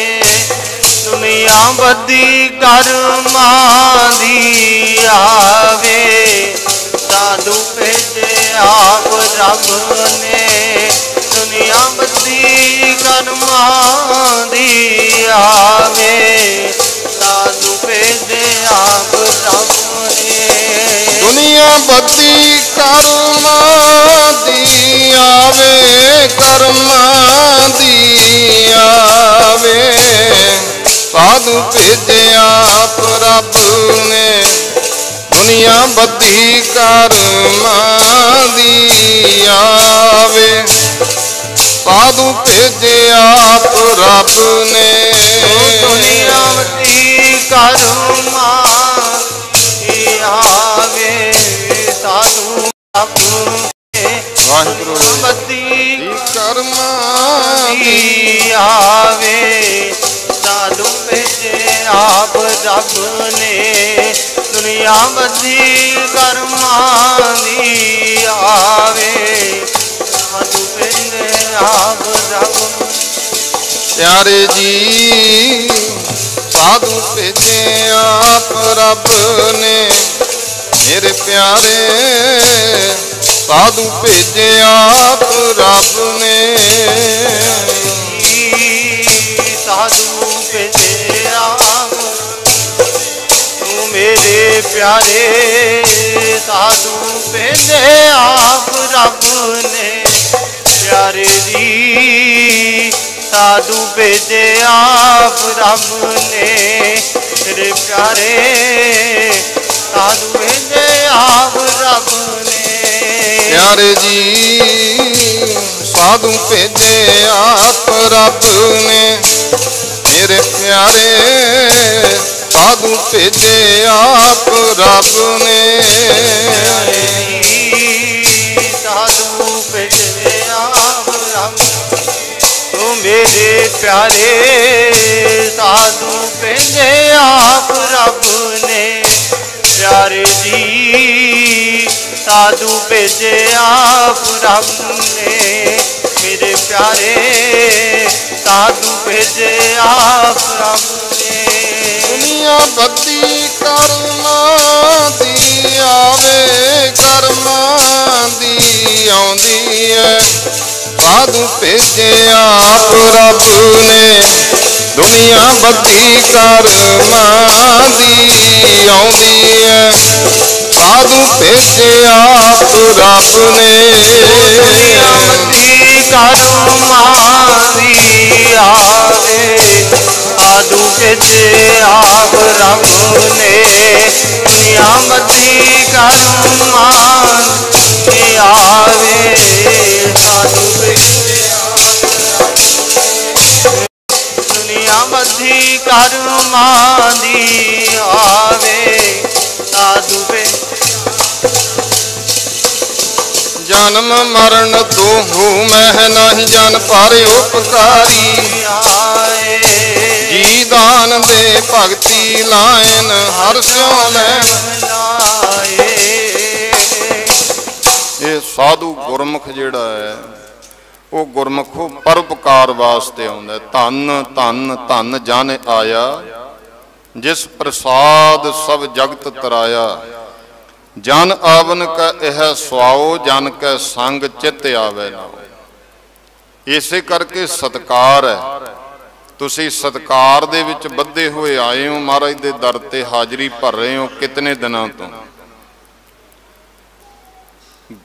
दुनिया बद्धी कर्मां दी आवे, साधु भेजे आवे साधु भेजे आप रब ने। दुनिया बदी कर्मा दी आवे, कर्मा दी आवे साधु भेजे आप रब ने। दुनिया बदी कर्मा दी आवे साधु भेजे आप रब ने। दुनिया बदी कर्मा दी आवे साधु रब ने। वाहिगुरु बदी कर्मा दी आवे साधु भेजे आप रब ने। दुनिया बदी कर्मा दी आवे साधु भेजे आप रब। प्यारे जी साधु भेजे आप रब ने, मेरे प्यारे साधु भेजे आप रब ने। साधु भेजे आप तू मेरे प्यारे साधु भेजे आप रब ने। प्यारे जी साधु भेजे आप रब ने। मेरे प्यारे साधु भेजे आप रब ने। प्यारे जी साधु भेजे आप रब ने, मेरे प्यारे साधु भेजे आप रब ने। साधु भेजे आप रब तो मेरे प्यारे साधु भेजे आप रब ने। प्यारे जी साधु भेजे आप रब ने। मेरे प्यारे साधु भेजे आप रब ने। दुनिया बदी कर्मा दी आवे, कर्मा दी आउंदी है साधु भेजे आप रब ने। दुनिया बदी कर्मा दी आउंदी है साधु भेजे आप रब ने। दुनिया बदी कर्मा दी आवे साधु भेजे आप रब ने। दुनिया बदी कर्मा दी आवे साधु भेजे दुनिया बदी कर्मा दी आवे साधु भेजे। जन्म मरण दोहू मह नहीं जन पर उपकारी। जी दान दे भगती लायन हर स्यों लैन। ये साधु गुरमुख जिहड़ा है वो गुरमुखो परोपकार वास्ते आउंदा। धन धन धन जन आया जिस प्रसाद सब जगत तराया। जन आवन का यह सुआओ जन कै संग चित आवे ना। इसे करके सत्कार है। तुसी सत्कार दे विच बद्धे हुए आए हो, महाराज दे दर ते हाजरी भर रहे हो कितने दिनों तो।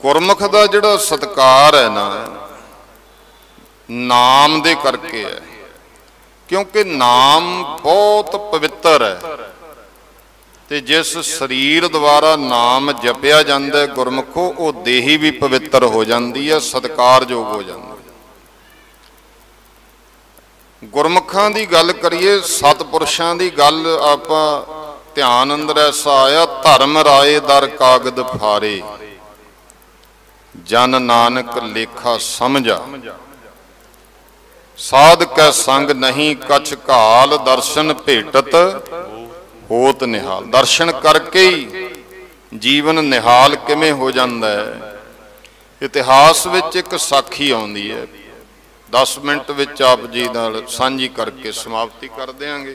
गुरमुख दा जिहड़ा सत्कार है ना नाम दे करके है, क्योंकि नाम बहुत पवित्र है। ते जिस शरीर द्वारा नाम जपिया जाता है गुरमुखो वो देही भी पवित्र हो जाती है, सत्कारयोग हो जाती है। गुरमुखां दी गल करिए, सतपुरुषां दी गल आपां ध्यान अंदर ऐसा आया, धर्म राए दर कागद फारे जन नानक लेखा समझा। साध कै संग नहीं कछ घाल दर्शन भेटत होत निहाल। दर्शन करके ही जीवन निहाल किवें हो जाता है। इतिहास विच एक साखी आउंदी है, 10 मिनट विच आप जी नाल सांझी करके समाप्ति कर देंगे।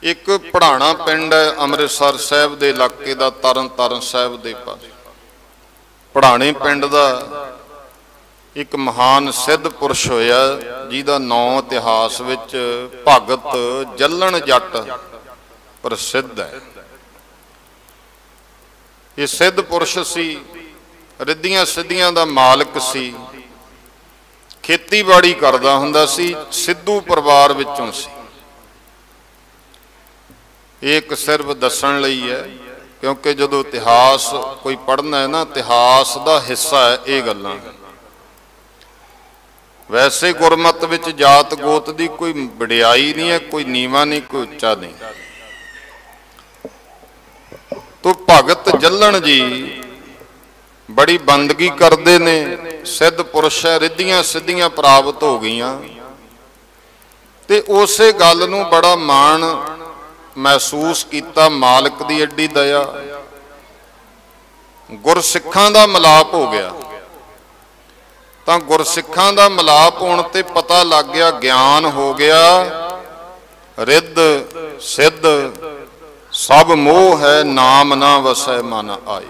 एक पढ़ाना पिंड है अमृतसर साहब के इलाके का, तरन तारण साहब के पास। पढ़ाने पिंड का एक महान सिद्ध पुरुष होया जिहदा नाम इतिहास विच भगत जल्लण जट प्रसिद्ध है। ये सिद्ध पुरुष सी, रिद्धियां सिद्धियां दा मालिक सी, खेतीबाड़ी करदा हुंदा सी, सिद्धू परिवार विचों सी। एक सिर्फ दस्सण लई है, क्योंकि जदों इतिहास कोई पढ़ना है ना, इतिहास दा हिस्सा है ये गल्लां। वैसे गुरमत विच जात गोत दी कोई वडियाई नहीं है, कोई नीवा नहीं, कोई उच्चा नहीं। तो भगत जल्लण जी बड़ी बंदगी करते ने, सिद्ध पुरुष है, रिद्धियां सिद्धियां प्राप्त हो गईयां ते उसे गल नूं बड़ा माण महसूस किया। मालिक दी एडी दया, गुरसिखां दा मिलाप हो गया। तो गुरसिखां दा मिलाप होने ते पता लग गया, ज्ञान हो गया, रिद्ध सिद्ध सब मोह है, नाम ना वसै मन आए।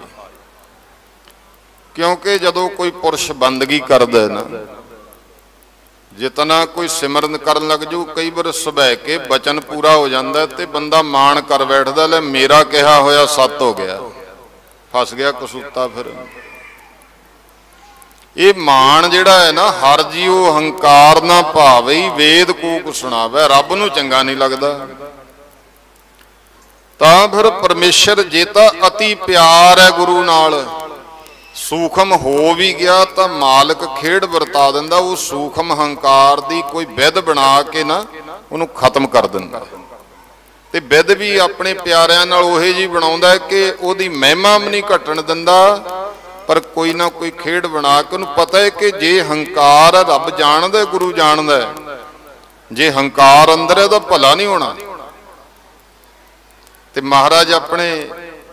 क्योंकि जदों कोई पुरुष बंदगी करदा ना, जितना कोई सिमरन करन लग जू, कई बार सुबह के बचन पूरा हो जाता ते बंदा मान कर बैठदा, ले मेरा कहा होया सत हो गया, फस गया कसूता। फिर ये मान जिहड़ा है ना, हर जीव हंकार ना भावे, वेद कूक सुनावे, रब नूं चंगा नहीं लगदा। तां फिर परमेश्वर जे तां अति प्यार है गुरु नाल, सूखम हो भी गया तो मालिक खेड़ वरता दिंदा, वो सूखम हंकार दी कोई विध बना के ना उन्होंने खत्म कर दिंदा। ते विध भी अपने प्यारिਆਂ नाल ओहे जी बनाउंदा है कि ओदी महिमा भी नहीं घटण दिंदा, पर कोई ना कोई खेड़ बना के उन्हें पता है कि जे हंकार रब जानदा, गुरु जानदा, जे हंकार अंदर है तो भला नहीं होना। ते महाराज अपने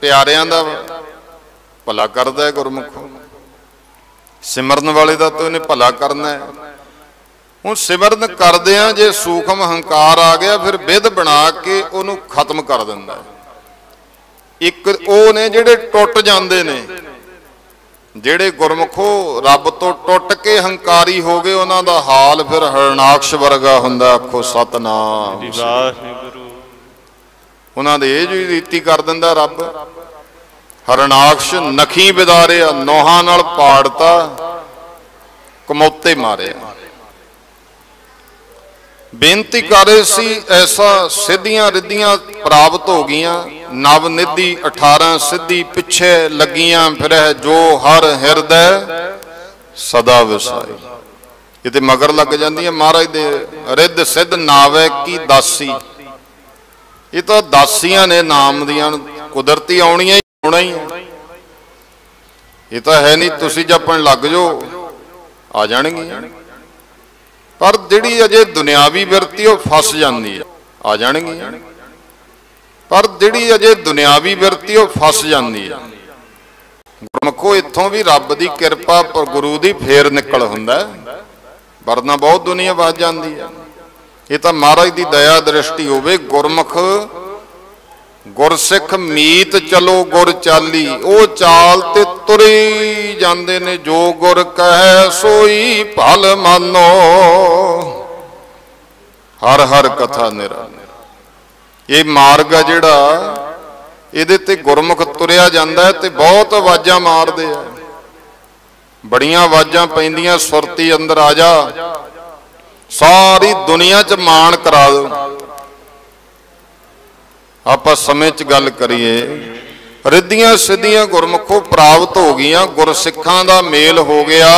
प्यारिਆਂ दा भला करदा है गुरमुखों, सिमरन वाले दा तो इन्हें भला करना है। हुण सिमरन करदिआं जे सूखम हंकार आ गया, फिर विध बना के उन्होंने खत्म कर दिंदा है। एक वो ने जिहड़े टुट जांदे ने, जिहड़े गुरमुखो रब तो टुट के हंकारी हो गए, उन्हां दा हाल फिर हरनाक्ष वर्गा हुंदा। आखो सतनाम। उन्हां दे इह जी रीति कर दिंदा रब। हरनाक्ष नखी विदारिया, नोहां नाल पाड़ता, कमौते मारे। बेनती करे सी, ऐसा सिद्धियां रिद्धियां प्राप्त हो गईयां, नव निधि 18 सिद्धि पिछे लगियां फिर जो हर हिरदय सदा विसाई। ये ते मगर लग जांदी महाराज दे रिद्ध सिद्ध नावे की दासी। ये तो दासियां ने नाम दियां, कुदरती आउणियां होना ही है। ये तो है नहीं तुसी जपन लग जाओ आ जाणगियां, पर जिहड़ी अजे दुनियावी बिरती वो फस जाती है, आ जाणगियां, पर जिहड़ी अजे दुनियावी बिरती वो फस जाती है। गुरमुखो इत्थों भी रब की किरपा पर गुरु की फेर निकल हुंदा, वरना बहुत दुनिया वस जाती है। ये तो महाराज की दया दृष्टि होवे। गुरमुख गुरसिख मीत चलो गुर चाली, ओ चाल ते तुरे जांदे ने, जो गुर कहे सोई भल मानो। हर हर कथा निरा ये मार्ग है जिहड़ा, इहदे ते गुरमुख तुरिया जांदा है ते बहुत आवाज़ां मारदे आ, बड़ियां आवाज़ां पैंदियां, सुरती अंदर आ जा, सारी दुनिया च मान करा दो। आप समय च गल करिए, रिद्धियां सिद्धियां गुरमुखों प्राप्त हो गईयां, गुरसिखां दा मेल हो गया,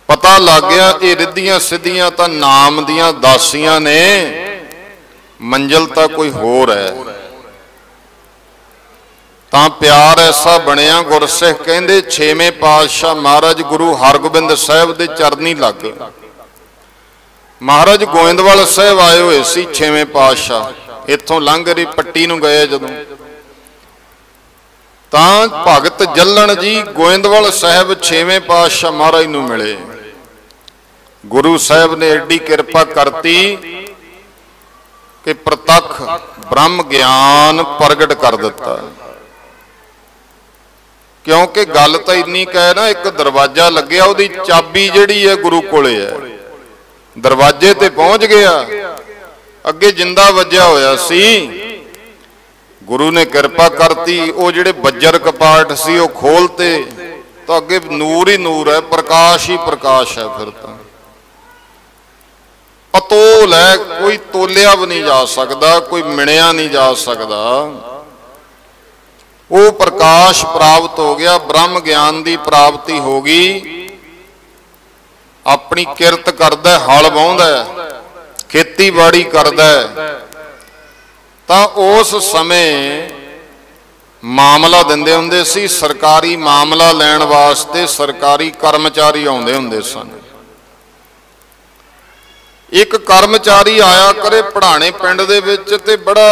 पता लग गया ये रिद्धियां सिद्धियां तां नाम दियां दासियां ने, मंजिल तां कोई होर है। तां प्यार ऐसा बनिया, गुरसिख कहंदे 6वें पातशाह महाराज गुरु हरगोबिंद साहिब दे चरनी लग। महाराज गोइंदवाल साहब आए हुए सी 6वें पातशाह, इत्थों लंघ री पट्टी नूं गए जदों, तां भगत जल्लण जी गोइंदवाल साहब 6वें पातशाह महाराज नूं मिले। गुरु साहब ने एडी किरपा करती कि प्रतख ब्रह्म ज्ञान प्रगट कर दिता। क्योंकि गल तो इन्नी कहे ना, एक दरवाजा लग्या, उहदी चाबी जिहड़ी है गुरु कोले है, दरवाजे ते पहुंच गया, अगे जिंदा वजया होया सी, गुरु ने कृपा करती, वो जिहड़े बज्जर कपाट सी वो खोलते, तो अगे नूर ही नूर है, प्रकाश ही प्रकाश है। फिर तो अतोल है, कोई तोलिया भी नहीं जा सकता, कोई मिणिया नहीं जा सकता। वो प्रकाश प्राप्त हो गया, ब्रह्म ज्ञान की प्राप्ति हो गई। अपनी किरत करदा, हल वाहुंदा, खेतीबाड़ी करदा, तां उस समय मामला दिंदे हुंदे सी। सरकारी मामला लैण वास्ते सरकारी कर्मचारी आउंदे हुंदे सन। एक कर्मचारी आया करे पढ़ाने पिंड दे विच, ते बड़ा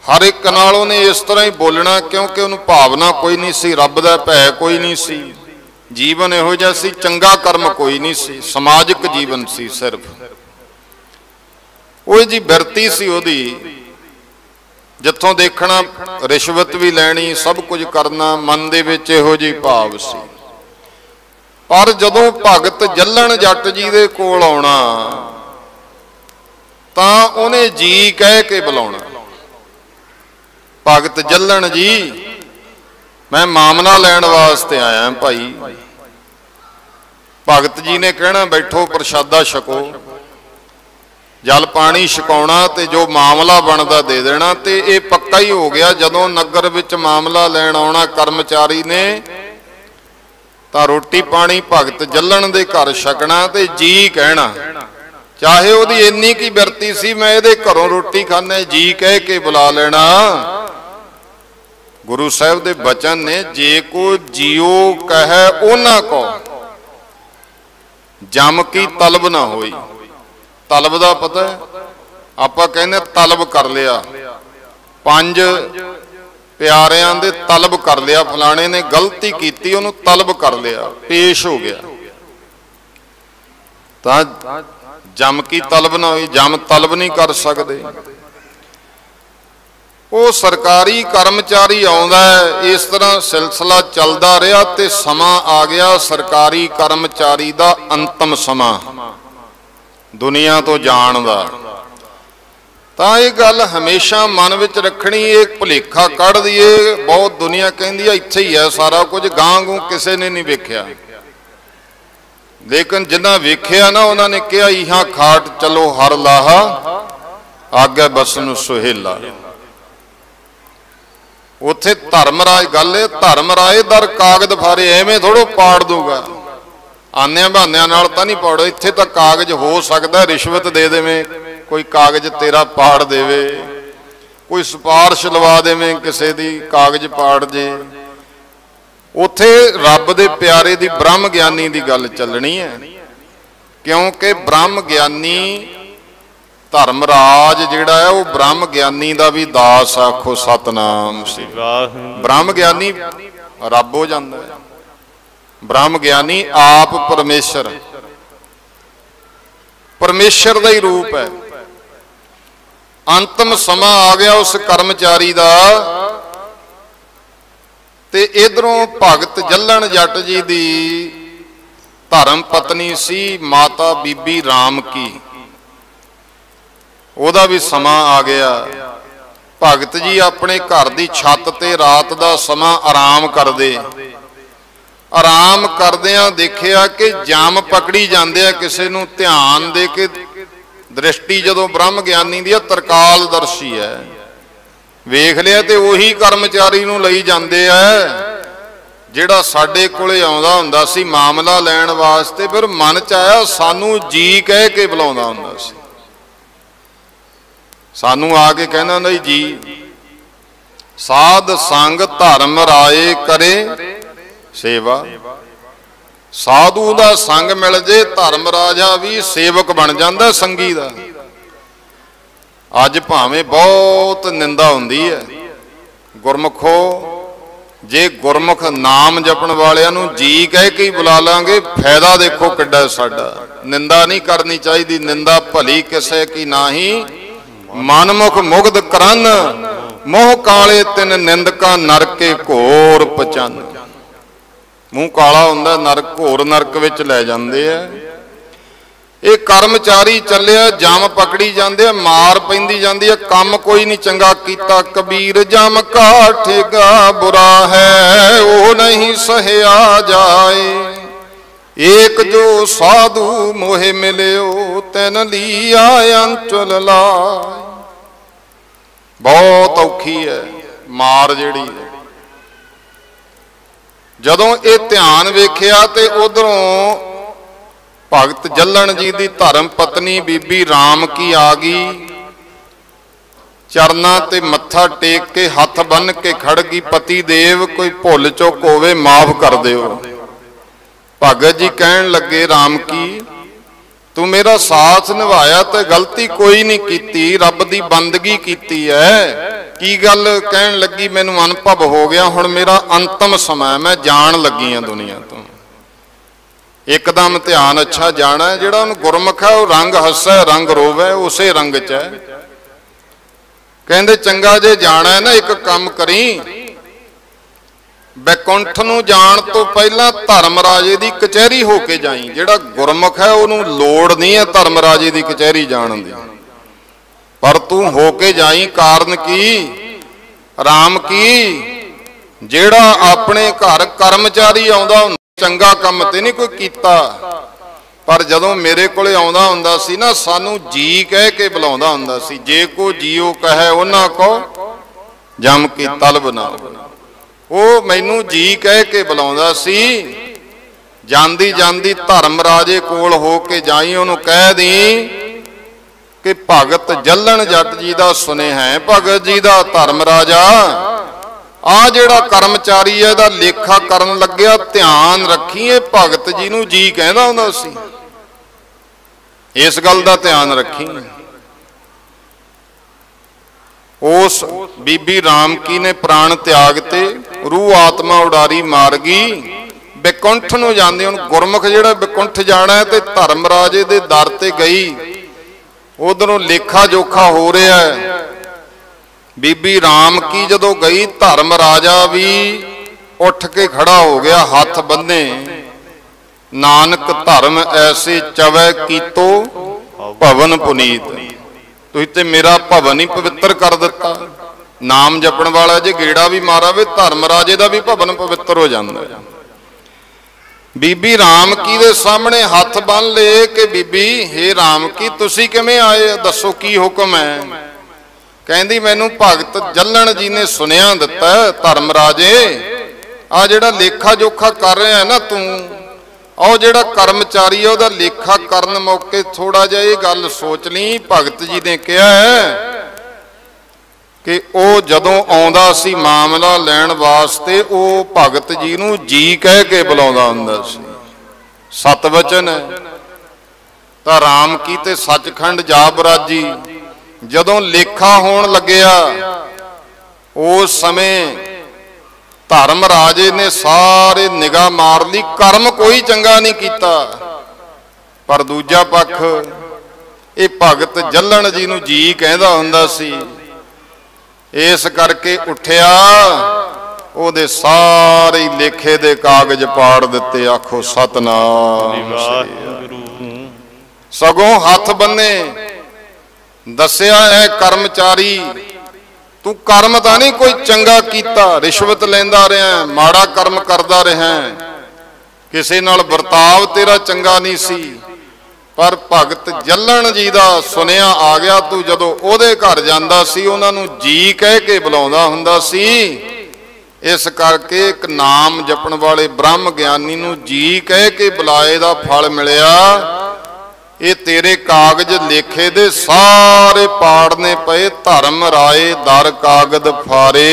हर एक नाल उहने इस तरह ही बोलना, क्योंकि उहनूं भावना कोई नहीं सी, रब दा भै कोई नहीं सी, जीवन इहो जिहा सी, चंगा कर्म कोई नहीं सी, समाजिक जीवन सी सिर्फ। ਉਹ जी बिरती सी ਉਹਦੀ, जिथों देखना रिश्वत भी लैनी, सब कुछ करना, मन दे विच इहो जी भाव सी। पर जदों भगत जल्लण जट जी दे कोल आउणा, तां ਉਹਨੇ जी कह के बुलाउणा, भगत जल्लण जी मैं मामला लैण वास्ते आया भाई। भगत जी ने कहना बैठो प्रशादा छको, जल पानी छकाउणा, ते जो मामला बनदा दे देना। ते ये पक्का ही हो गया, जदों नगर विच मामला लैण आउणा कर्मचारी ने, तां रोटी पानी भगत जल्लण दे घर छकना ते जी कहना, चाहे ਉਹਦੀ ਇੰਨੀ की बिरती सी, मैं ਇਹਦੇ घरों रोटी खाने, जी कह के बुला लेना। गुरु साहब दे बचन ने, जे को जियो कहे उन्हां को जम की तलब ना होई। तलब का पता है, आपां कहने तलब कर लिया, 5 प्यारियां दे तलब कर लिया, फलाने ने गलती की, उन्होंने तलब कर लिया, पेश हो गया, तां जम की तलब ना हुई। जम तलब नहीं कर सकते। वो सरकारी कर्मचारी आउंदा है, इस तरह सिलसिला चलता रहा, ते समा आ गया सरकारी कर्मचारी का अंतिम समा दुनिया तो जाण दा। तां ये गल हमेशा मन विच रखनी, एक भुलेखा कढ़ दईए। बहुत दुनिया कहती है इत्थे ही है सारा कुछ, गां गूं किसी ने नहीं वेख्या, लेकिन जिन्हां वेख्या ना, उन्होंने कहा इहां खाट चलो हर लाहा, आगे बस नूं सुहेला। उत्थे धर्मराज गल है, धर्मराज दर कागज फारे, एवें थोड़ो पाड़ दूगा, आन्या बहानिया नाल तां नहीं पाड़ो। इत्थे तां कागज हो सकदा रिश्वत दे देवें, कोई कागज तेरा पाड़ देवे, कोई सिफारिश लवा देवें किसी दी, कागज पाड़ जे। उत्थे रब दे प्यारे दी ब्रह्म ज्ञानी दी गल चलनी है, क्योंकि ब्रह्म ज्ञानी धर्मराज जिहड़ा है वो ब्रह्म ज्ञानी दा भी दास, आखो सतनाम श्री वाहिगुरू। ब्रह्म ज्ञानी रब हो जांदा है, ब्रह्म ज्ञानी आप परमेश्वर, परमेश्वर का ही रूप है। अंतिम समा आ गया उस कर्मचारी का, ते इधरों भगत जल्लण जट जी दी धर्म पत्नी सी माता बीबी राम की, ओदा भी समा आ गया। भगत जी अपने घर की छत ते रात का समा आराम करदे, आराम करदियां देखिया कि जम पकड़ी जांदे आ किसी नूं, ध्यान दे के दृष्टि जदों ब्रह्म ज्ञानी दी तरकालदर्शी है, वेख लिया ते उही कर्मचारी नूं लई जांदे आ जिहड़ा साडे कोले आउंदा हुंदा सी मामला लैण वास्ते। फिर मन च आया सानू जी कह के बुलाउंदा हुंदा सी, सानू आके कहना नहीं जी, साध संग धर्म राए करे सेवा। साधु का संग मिल जे, धर्म राजा भी सेवक बन जाता संगी का। अज भावें बहुत निंदा हुंदी है, गुरमुखो जे गुरमुख नाम जपण वालियां नूं जी कह के ही बुला लांगे, फायदा देखो किड्डा साडा। निंदा नहीं करनी चाहिए, निंदा भली किसे की नाही, मनमुख मुग्ध करन मोह काले तिन निंदका नरके घोर पचन। मूँह काला हुंदा, नरक घोर नरक विच लै जांदे आ। ये कर्मचारी चलिया, जम पकड़ी जाते, मार पैंदी जाती है, काम कोई नहीं चंगा कीता। कबीर जम काठेगा बुरा है वो नहीं सहया जाए। एक जो साधु मोहे मिलियो तैन लिया अंचल लाए। बहुत औखी है मार जिहड़ी है। जदों ये ध्यान वेखिया ते उधरों भगत जल्लण जी की धर्म पत्नी बीबी राम की आ गई। चरना ते मत्था टेक के हथ बन के खड़ गई, पति देव कोई भुल चुक होवे माफ कर दिओ। भगत जी कहन लगे राम की, तू मेरा साथ निभाया तो गलती कोई नहीं कीती, रब दी बंदगी कीती है। की गल कहन लगी, मैनू अनुभव हो गया, हुण मेरा अंतिम समय, मैं जान लगी हाँ दुनिया तो। एकदम ध्यान अच्छा जाना है। जिहड़ा उन्हें गुरमुख है वह रंग हसे रंग रोवे, उसे रंग च है। कहंदे चंगा जे जाना है ना, एक काम करी, बैकुंठ नूं जाण तो पहला धर्मराजे की कचहरी होके जाई। जिहड़ा गुरमुख है उन्होंने लोड़ नहीं है धर्मराजे की कचहरी जाण दी, पर तू होके जाई। कारण की राम की, जिहड़ा अपने घर कर्मचारी आउंदा चंगा काम ते नहीं कोई कीता, पर जदों मेरे कोले आउंदा हुंदा सी ना, सानू जी कह के बुलाउंदा हुंदा सी। जे को जीओ कहे उन्हां को जम की तलब ना। वो मैनू जी कह के बुलाउंदा सी। जांदी जांदी धर्मराजे कोल हो के जाई, उन्होंने कह दी कि भगत जल्लण जट जी का सुनेहा है, भगत जी का धर्मराजा आ जिहड़ा कर्मचारी है दा लेखा करन लग्या, ध्यान रखिए भगत जी नूं जी कहंदा हुंदा सी। इस गल दा ध्यान रखी। उस बीबी राम की ने प्राण त्यागते, रूह आत्मा उडारी मार गई। बैकुंठ नूं जांदे, हुण गुरमुख जिहड़ा बैकुंठ जाना है ते धर्मराजे दे दर ते गई, उधरों लेखा जोखा हो रहा है। बीबी राम की जदों गई, धर्म राजा भी उठ के खड़ा हो गया, हाथ बन्ने। नानक धर्म ऐसे चवै कीतो भवन पुनीत। तुसीं ते मेरा भवन ही पवित्र कर दिता। नाम जपण वाला जे गेड़ा भी मारा वे, धर्म राजे का भी भवन पवित्र हो जाता है। बीबी राम की दे सामने हाथ बन ले कि बीबी हे राम की, तुसीं किवें आए, दसो की हुक्म है। कहंदी मैनू भगत जल्लण जी ने सुनिया दिता, धर्मराजे आ जिहड़ा लेखा जोखा कर रहा है ना तू, और जिहड़ा कर्मचारी है उहदा लेखा करन मौके थोड़ा जिहा ये गल सोच ली। भगत जी ने कहा है कि वो जदों आउंदा सी मामला लैण वास्ते, वो भगत जी नूं जी कह के बुलाउंदा हुंदा सी। सत वचन है। तां राम की ते सचखंड जा बराजी। जदों लेखा होण लग्या, उस समय धर्म राजे ने सारे निगाह मार ली, कर्म कोई चंगा नहीं कीता, पर दूजा पक्ष ये भगत जल्लण जी नूं जी कहंदा हुंदा सी। इस करके उठिया, ओदे सारे लेखे दे कागज पाड़ दिते। आखो सतनाम। सगों हाथ बन्ने दसिया है कर्मचारी, तू कर्म तां नहीं कोई चंगा कीता, रिश्वत लैंदा रहा, माड़ा कर्म करदा रहा, किसी नाल बर्ताव तेरा चंगा नहीं सी। पर भगत जल्लण जी दा सुनिया आ गया। तू जदों ओदे घर जांदा सी, उन्हां नूं जी कह के बुलाउंदा हुंदा सी। इस करके एक नाम जपण वाले ब्रह्म ज्ञानी नूं जी कह के बुलाए दा फल मिलिया। ये तेरे कागज लेखे दे सारे पाड़ने पे, धर्म राय दर कागद फारे,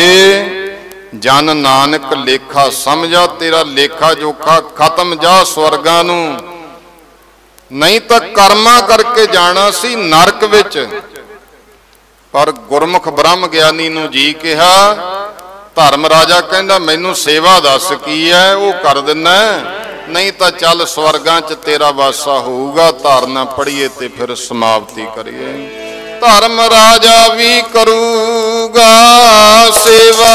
जन नानक लेखा समझा। तेरा लेखा जोखा खत्म, जा स्वर्गां नूं, नहीं तो कर्मा करके जाना सी नरक विच। पर गुरमुख ब्रह्म ज्ञानी नूं जी कहा। धर्म राजा कहंदा मैनू सेवा दस की है, वो कर दिना, नहीं तो चल स्वर्गां च तेरा वासा होऊगा। धारना पढ़िए ते फिर समाप्ति करिए। धर्म राजा भी करूगा ਸੇਵਾ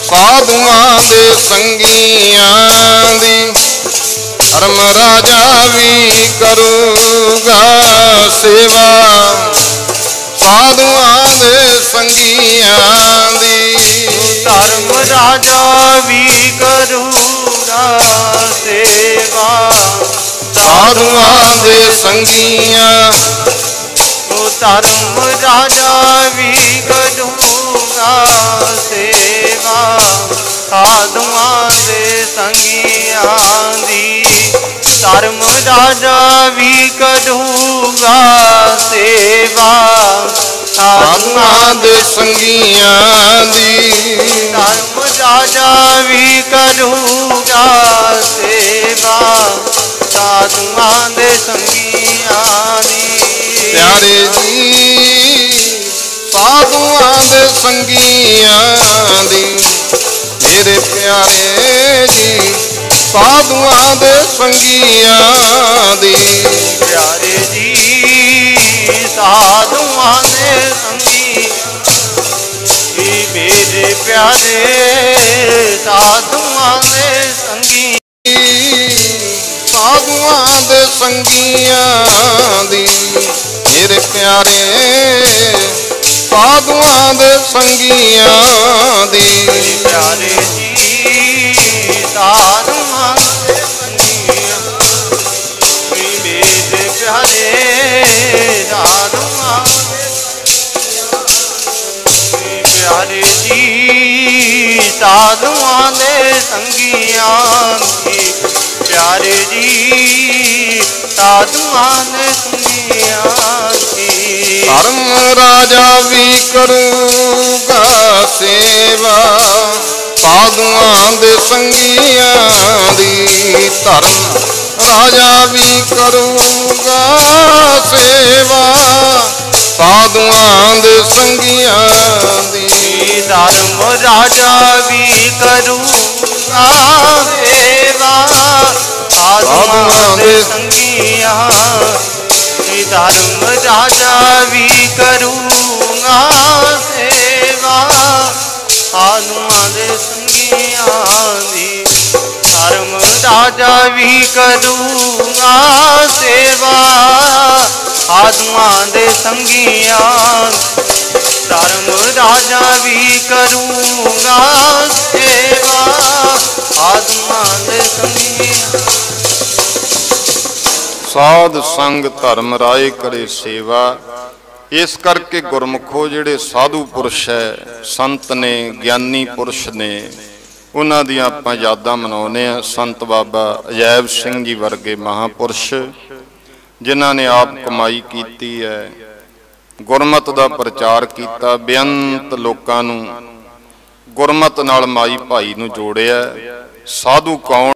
ਸਾਧੂਆਂ ਦੇ ਸੰਗੀਆਂ ਦੀ ਧਰਮ ਰਾਜਾ ਵੀ ਕਰੂਗਾ ਸੇਵਾ ਸਾਧੂਆਂ ਦੇ ਸੰਗੀਆਂ ਦੀ ਧਰਮ ਰਾਜਾ ਵੀ ਕਰੂਗਾ ਸੇਵਾ ਸਾਧੂਆਂ ਦੇ ਸੰਗੀਆਂ ਉਹ ਧਰਮ ਰਾਜਾ ਵੀ ਕਰੂਗਾ ਸੇਵਾ ਸਾਧੂਆਂ ਦੇ ਸੰਗੀਆਂ ਦੀ ਧਰਮ ਰਾਜਾ ਵੀ ਕਰੂਗਾ ਸੇਵਾ ਸਾਧੂਆਂ ਦੇ ਸੰਗੀਆਂ ਦੀ ਧਰਮ ਰਾਜਾ ਵੀ ਕਰੂਗਾ ਸੇਵਾ ਸਾਧੂਆਂ ਦੇ ਸੰਗੀਆਂ ਦੀ ਪਿਆਰੇ ਜੀ ਸਾਧੂਆਂ ਦੇ ਸੰਗੀਆਂ ਦੀ ਮੇਰੇ ਪਿਆਰੇ ਜੀ ਸਾਧੂਆਂ ਦੇ ਸੰਗੀਆਂ ਦੀ ਪਿਆਰੇ ਜੀ ਸਾਧੂਆਂ ਦੇ ਸੰਗੀ ਮੇਰੇ ਪਿਆਰੇ ਸਾਧੂਆਂ ਦੇ ਸੰਗੀ ਸਾਧੂਆਂ ਦੇ ਸੰਗੀਆਂ ਦੀ ਮੇਰੇ ਪਿਆਰੇ ਸਾਧੂਆਂ ਦੇ ਸੰਗੀਆਂ ਦੀ ਪਿਆਰੇ ਜੀ ਸਾਧੂਆਂ ਦੇ ਸੰਗੀਆਂ ਮੇਰੇ ਪਿਆਰੇ ਸਾਧੂਆਂ ਪਿਆਰੇ ਜੀ ਸਾਧੂਆਂ ਦੇ ਸੰਗੀਆਂ ਦੀ ਪਿਆਰੇ ਜੀ ਸਾਧੂਆਂ ਦੇ ਸੰਗੀਆਂ ਦੀ ਧਰਮ ਰਾਜਾ ਵੀ ਕਰੂਗਾ ਸੇਵਾ ਸਾਧੂਆਂ ਦੇ ਸੰਗੀਆਂ ਦੀ ਧਰਮ ਰਾਜਾ ਵੀ ਕਰੂਗਾ ਸੇਵਾ ਸਾਧੂਆਂ ਦੇ ਸੰਗੀਆਂ ਦੀ ਧਰਮ ਰਾਜਾ ਵੀ ਕਰੂਗਾ ਸੇਵਾ ਸਾਧੂਆਂ ਦੇ ਸੰਗੀਆਂ ਧਰਮ ਰਾਜਾ ਵੀ ਕਰੂਗਾ ਸੇਵਾ ਸਾਧੂਆਂ ਦੇ ਸੰਗੀਆਂ ਦੀ ਧਰਮ ਰਾਜਾ ਵੀ ਕਰੂਗਾ ਸੇਵਾ ਸਾਧੂਆਂ ਦੇ ਸੰਗੀਆਂ ਧਰਮ ਰਾਜਾ ਵੀ ਕਰੂਗਾ ਸੇਵਾ ਸਾਧੂਆਂ ਦੇ ਸੰਗੀਆਂ ਸਾਧ ਸੰਗ ਧਰਮ ਰਾਏ ਕਰੇ ਸੇਵਾ। ਇਸ ਕਰਕੇ ਗੁਰਮੁਖੋ ਜਿਹੜੇ ਸਾਧੂ ਪੁਰਸ਼ ਹੈ, ਸੰਤ ਨੇ, ਗਿਆਨੀ ਪੁਰਸ਼ ਨੇ, ਉਹਨਾਂ ਦੀਆਂ ਆਪਾਂ ਯਾਦਾਂ ਮਨਾਉਂਦੇ ਹਾਂ। ਸੰਤ ਬਾਬਾ ਅਜੈਬ ਸਿੰਘ ਜੀ ਵਰਗੇ ਮਹਾਂਪੁਰਸ਼ ਜਿਨ੍ਹਾਂ ਨੇ ਆਪ ਕਮਾਈ ਕੀਤੀ ਹੈ, ਗੁਰਮਤ ਦਾ ਪ੍ਰਚਾਰ ਕੀਤਾ, ਬੇਅੰਤ ਲੋਕਾਂ ਨੂੰ ਗੁਰਮਤ ਨਾਲ ਮਾਈ ਭਾਈ ਨੂੰ ਜੋੜਿਆ। ਸਾਧੂ ਕੌਣ